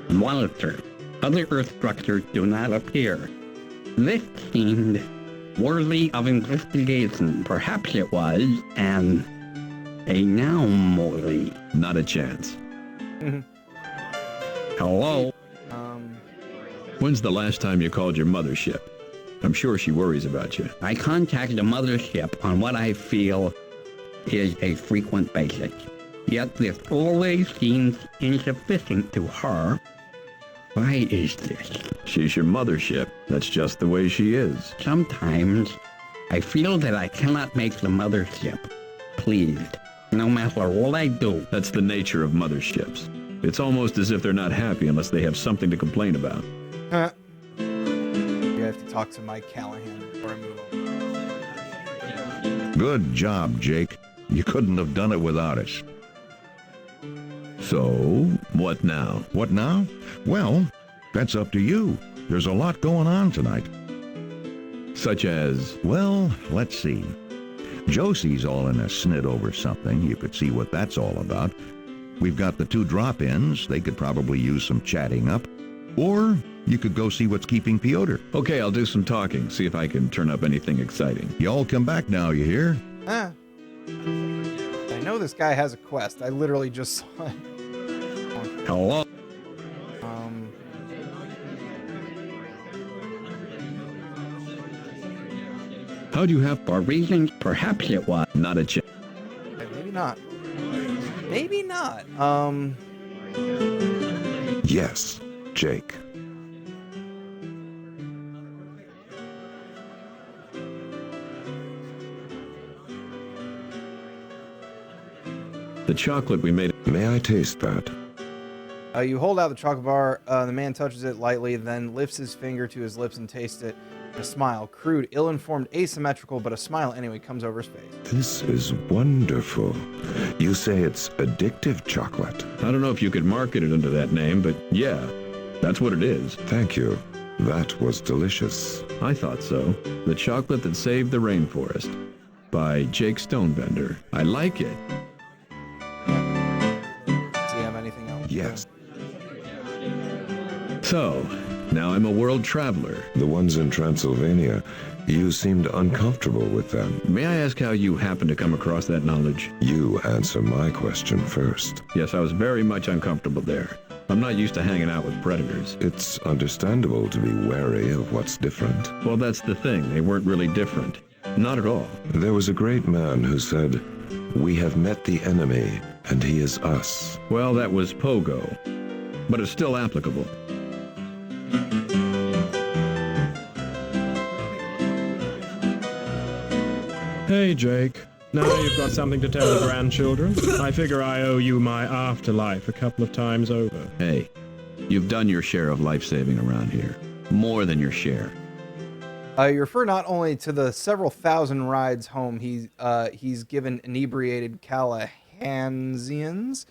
[SPEAKER 7] monitor. Other Earth structures do not appear. This seemed worthy of investigation. Perhaps it was an anomaly.
[SPEAKER 3] Not a chance.
[SPEAKER 7] Hello?
[SPEAKER 3] When's the last time you called your mothership? I'm sure she worries about you.
[SPEAKER 7] I contact the mothership on what I feel is a frequent basis. Yet this always seems insufficient to her. Why is this?
[SPEAKER 3] She's your mothership. That's just the way she is.
[SPEAKER 7] Sometimes I feel that I cannot make the mothership pleased, no matter what I do.
[SPEAKER 3] That's the nature of motherships. It's almost as if they're not happy unless they have something to complain about.
[SPEAKER 1] You have to talk to Mike Callahan before I move on.
[SPEAKER 11] Good job, Jake. You couldn't have done it without us.
[SPEAKER 3] So, what now?
[SPEAKER 11] What now? Well, that's up to you. There's a lot going on tonight.
[SPEAKER 3] Such as?
[SPEAKER 11] Well, let's see. Josie's all in a snit over something. You could see what that's all about. We've got the 2 drop-ins. They could probably use some chatting up. Or you could go see what's keeping Piotr.
[SPEAKER 3] Okay, I'll do some talking, see if I can turn up anything exciting.
[SPEAKER 11] You all come back now, you hear?
[SPEAKER 1] I know this guy has a quest. I literally just saw it.
[SPEAKER 7] Hello?
[SPEAKER 3] How'd you have
[SPEAKER 7] For reasons perhaps it was.
[SPEAKER 3] not a chance?
[SPEAKER 1] Maybe not. Maybe not.
[SPEAKER 10] Yes, Jake.
[SPEAKER 3] The chocolate we made.
[SPEAKER 10] May I taste that?
[SPEAKER 1] You hold out the chocolate bar. The man touches it lightly, then lifts his finger to his lips and tastes it. A smile, crude, ill-informed, asymmetrical, but a smile anyway comes over his face.
[SPEAKER 10] This is wonderful. You say it's addictive chocolate.
[SPEAKER 3] I don't know if you could market it under that name, but yeah, that's what it is.
[SPEAKER 10] Thank you. That was delicious.
[SPEAKER 3] I thought so. The Chocolate That Saved the Rainforest by Jake Stonebender. I like it.
[SPEAKER 1] Does he have anything else?
[SPEAKER 10] Yes.
[SPEAKER 3] So, now I'm a world traveler.
[SPEAKER 10] The ones in Transylvania, you seemed uncomfortable with them.
[SPEAKER 3] May I ask how you happened to come across that knowledge?
[SPEAKER 10] You answer my question first.
[SPEAKER 3] Yes, I was very much uncomfortable there. I'm not used to hanging out with predators.
[SPEAKER 10] It's understandable to be wary of what's different.
[SPEAKER 3] Well, that's the thing. They weren't really different. Not at all.
[SPEAKER 10] There was a great man who said, "We have met the enemy, and he is us."
[SPEAKER 3] Well, that was Pogo. But it's still applicable.
[SPEAKER 12] Hey, Jake. Now you've got something to tell the grandchildren. I figure I owe you my afterlife a couple of times over.
[SPEAKER 3] Hey, you've done your share of life-saving around here. More than your share.
[SPEAKER 1] You refer not only to the several thousand rides home he's given inebriated Callahansians,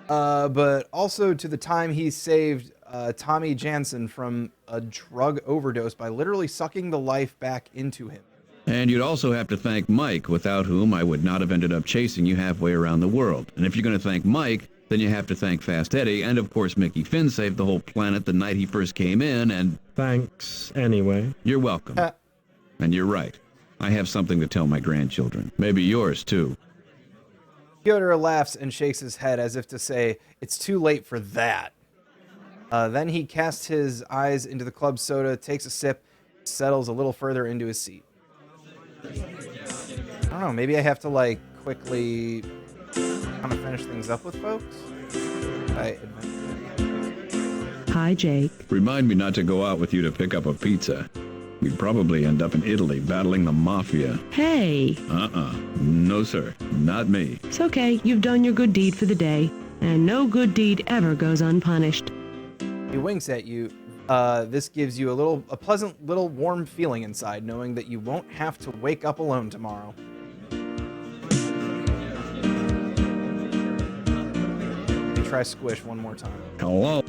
[SPEAKER 1] but also to the time he saved Tommy Jansen from a drug overdose by literally sucking the life back into him.
[SPEAKER 3] And you'd also have to thank Mike, without whom I would not have ended up chasing you halfway around the world. And if you're going to thank Mike, then you have to thank Fast Eddie, and of course Mickey Finn saved the whole planet the night he first came in, and...
[SPEAKER 12] Thanks, anyway.
[SPEAKER 3] You're welcome. And you're right. I have something to tell my grandchildren. Maybe yours, too.
[SPEAKER 1] Piotr laughs and shakes his head as if to say, it's too late for that. Then he casts his eyes into the club soda, takes a sip, settles a little further into his seat. I don't know, maybe I have to, like, quickly kind of finish things up with folks?
[SPEAKER 5] Hi, Jake.
[SPEAKER 3] Remind me not to go out with you to pick up a pizza. We'd probably end up in Italy battling the mafia.
[SPEAKER 5] Hey.
[SPEAKER 3] No, sir. Not me.
[SPEAKER 5] It's okay. You've done your good deed for the day, and no good deed ever goes unpunished.
[SPEAKER 1] He winks at you. This gives you a pleasant little warm feeling inside, knowing that you won't have to wake up alone tomorrow. Let me try squish one more time.
[SPEAKER 7] Hello?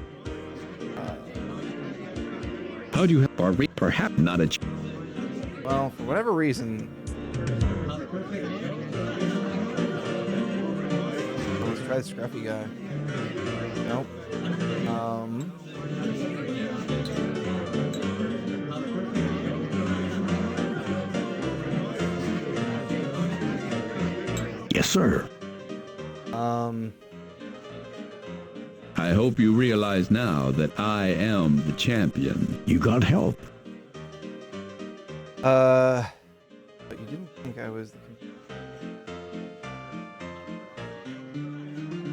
[SPEAKER 3] How'd you have... Perhaps not a...
[SPEAKER 1] Well, for whatever reason... Let's try the scruffy guy. Nope.
[SPEAKER 11] Yes, sir.
[SPEAKER 3] I hope you realize now that I am the champion.
[SPEAKER 11] You got help.
[SPEAKER 1] But you didn't think I was the...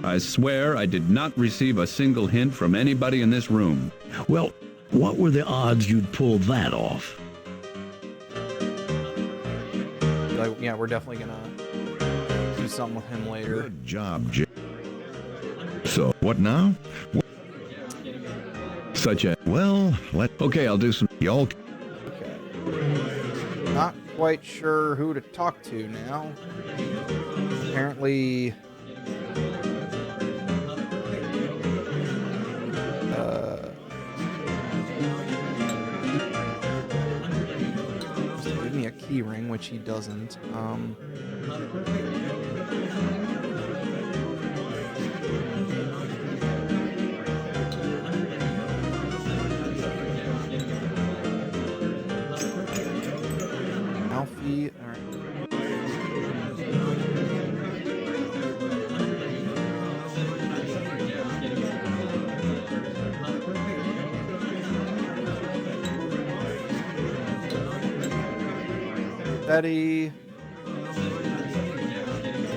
[SPEAKER 3] I swear I did not receive a single hint from anybody in this room.
[SPEAKER 9] Well, what were the odds you'd pull that off?
[SPEAKER 1] Like, yeah, we're definitely gonna do something with him later.
[SPEAKER 11] Good job, Jake. So, what now?
[SPEAKER 3] Such a...
[SPEAKER 11] Well,
[SPEAKER 3] Okay, I'll do some...
[SPEAKER 11] Y'all...
[SPEAKER 1] Okay. quite sure who to talk to now. Apparently... give me a key ring, which he doesn't. Alfie, all right. Betty.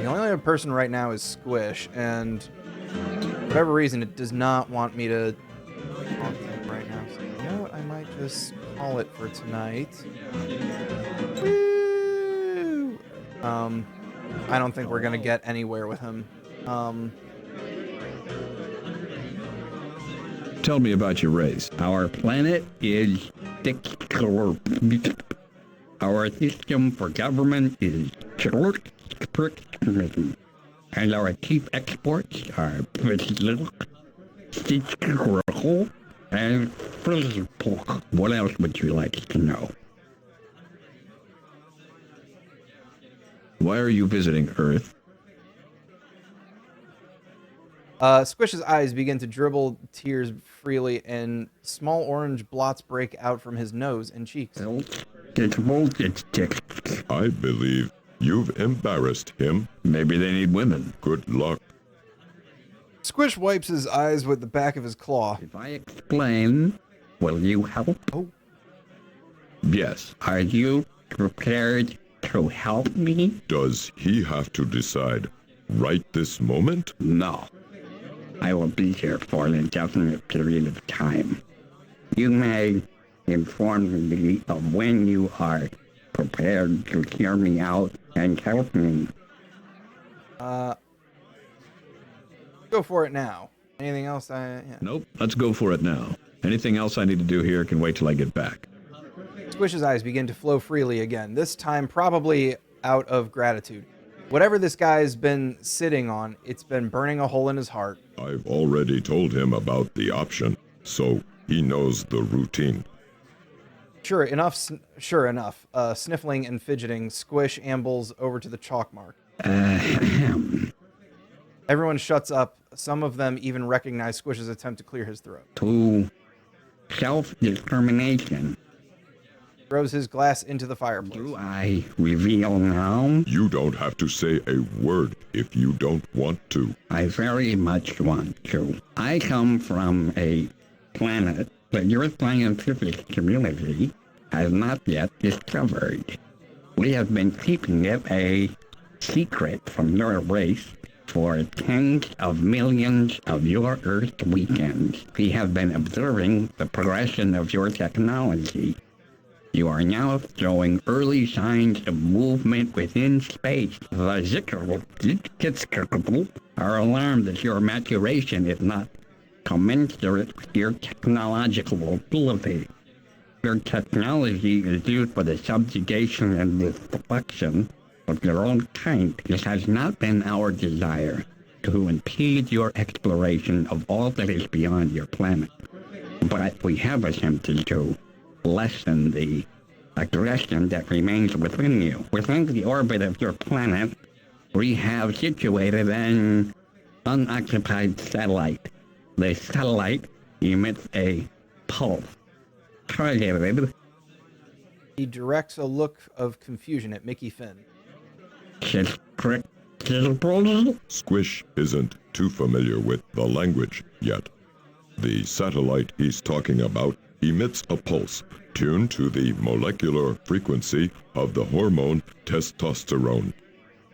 [SPEAKER 1] The only other person right now is Squish, and for whatever reason, it does not want me to talk to him right now. So, you know what? I might just call it for tonight. Woo! I don't think we're gonna get anywhere with him.
[SPEAKER 3] Tell me about your race.
[SPEAKER 7] Our planet is our system for government is and our chief exports are and what else would you like to know?
[SPEAKER 3] Why are you visiting Earth?
[SPEAKER 1] Squish's eyes begin to dribble tears freely, and small orange blots break out from his nose and cheeks.
[SPEAKER 10] I believe you've embarrassed him.
[SPEAKER 3] Maybe they need women.
[SPEAKER 10] Good luck.
[SPEAKER 1] Squish wipes his eyes with the back of his claw.
[SPEAKER 7] If I explain, will you help?
[SPEAKER 1] Oh.
[SPEAKER 3] Yes.
[SPEAKER 7] Are you prepared to help me?
[SPEAKER 10] Does he have to decide right this moment?
[SPEAKER 7] No. I will be here for an indefinite period of time. You may inform me of when you are prepared to hear me out and help me.
[SPEAKER 1] Go for it now. Anything else?
[SPEAKER 3] Nope. Let's go for it now. Anything else I need to do here can wait till I get back.
[SPEAKER 1] Squish's eyes begin to flow freely again, this time probably out of gratitude. Whatever this guy's been sitting on, it's been burning a hole in his heart.
[SPEAKER 10] I've already told him about the option, so he knows the routine.
[SPEAKER 1] Sure enough, sniffling and fidgeting, Squish ambles over to the chalk mark. Everyone shuts up. Some of them even recognize Squish's attempt to clear his throat.
[SPEAKER 7] To self-determination.
[SPEAKER 1] Throws his glass into the fireplace.
[SPEAKER 7] Do I reveal now?
[SPEAKER 10] You don't have to say a word if you don't want to.
[SPEAKER 7] I very much want to. I come from a planet that your scientific community has not yet discovered. We have been keeping it a secret from your race for tens of millions of your Earth weekends. We have been observing the progression of your technology. You are now showing early signs of movement within space. The are alarmed that your maturation is not commensurate with your technological ability. Your technology is used for the subjugation and destruction of your own kind. It has not been our desire to impede your exploration of all that is beyond your planet. But we have attempted to lessen the aggression that remains within you. Within the orbit of your planet, we have situated an unoccupied satellite. The satellite emits a pulse. Targeted.
[SPEAKER 1] He directs a look of confusion at Mickey Finn.
[SPEAKER 10] Squish isn't too familiar with the language yet. The satellite he's talking about emits a pulse tuned to the molecular frequency of the hormone testosterone.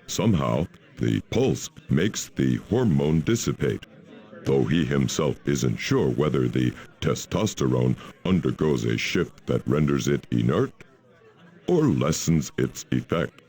[SPEAKER 10] Somehow, the pulse makes the hormone dissipate, though he himself isn't sure whether the testosterone undergoes a shift that renders it inert or lessens its effect,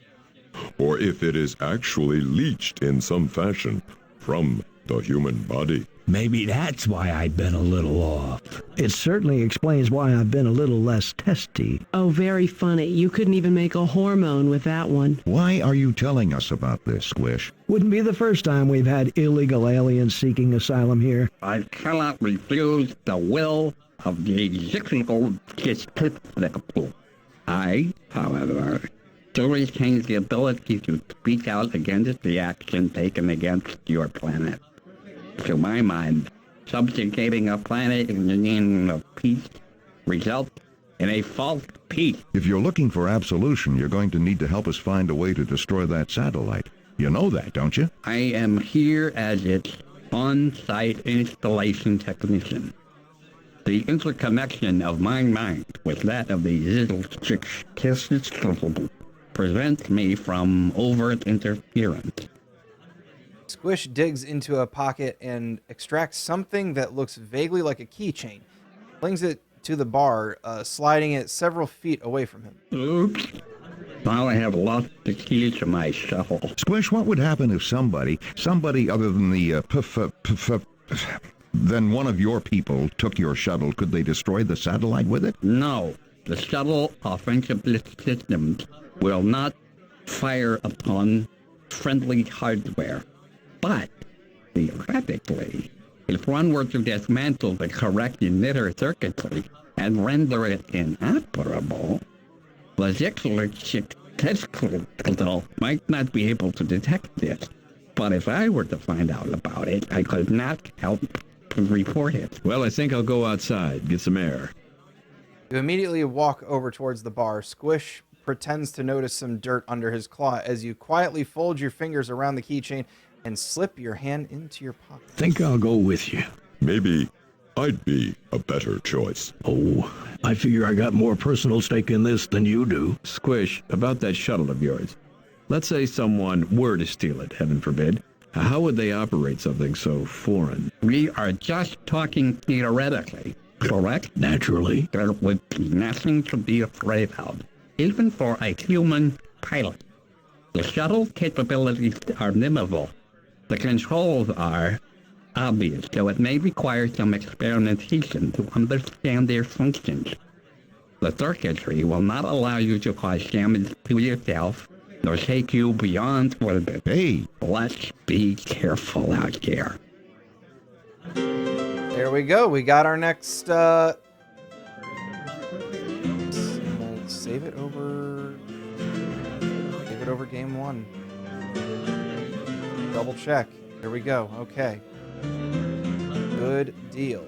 [SPEAKER 10] or if it is actually leached in some fashion from the human body.
[SPEAKER 9] Maybe that's why I've been a little off. It certainly explains why I've been a little less testy.
[SPEAKER 5] Oh, very funny. You couldn't even make a hormone with that one.
[SPEAKER 11] Why are you telling us about this, Squish?
[SPEAKER 9] Wouldn't be the first time we've had illegal aliens seeking asylum here.
[SPEAKER 7] I cannot refuse the will of the executable despicable. I, however, still retain the ability to speak out against the action taken against your planet. To my mind, subjugating a planet in the name of peace results in a false peace.
[SPEAKER 11] If you're looking for absolution, you're going to need to help us find a way to destroy that satellite. You know that, don't you?
[SPEAKER 7] I am here as its on-site installation technician. The interconnection of my mind with that of the prevents me from overt interference.
[SPEAKER 1] Squish digs into a pocket and extracts something that looks vaguely like a keychain. Flings it to the bar, sliding it several feet away from him.
[SPEAKER 7] Oops. Now I have lost the key to my shuttle.
[SPEAKER 11] Squish, what would happen if somebody other than the then one of your people took your shuttle? Could they destroy the satellite with it?
[SPEAKER 7] No. The shuttle offensive systems will not fire upon friendly hardware. But, theoretically, if one were to dismantle the correct emitter circuitry and render it inoperable, the Zixler might not be able to detect this. But if I were to find out about it, I could not help to report it.
[SPEAKER 3] Well, I think I'll go outside, get some air.
[SPEAKER 1] You immediately walk over towards the bar. Squish pretends to notice some dirt under his claw as you quietly fold your fingers around the keychain and slip your hand into your pocket.
[SPEAKER 9] Think I'll go with you.
[SPEAKER 10] Maybe I'd be a better choice.
[SPEAKER 9] Oh, I figure I got more personal stake in this than you do.
[SPEAKER 3] Squish, about that shuttle of yours. Let's say someone were to steal it, heaven forbid. How would they operate something so foreign?
[SPEAKER 7] We are just talking theoretically, correct?
[SPEAKER 9] Naturally.
[SPEAKER 7] There would be nothing to be afraid of, even for a human pilot. The shuttle capabilities are minimal. The controls are obvious, so it may require some experimentation to understand their functions. The circuitry will not allow you to cause damage to yourself, nor take you beyond orbit.
[SPEAKER 11] Hey!
[SPEAKER 7] Let's be careful out there.
[SPEAKER 1] There we go. We got our next, we'll save it over game one. Double check. Here we go. Okay. Good deal.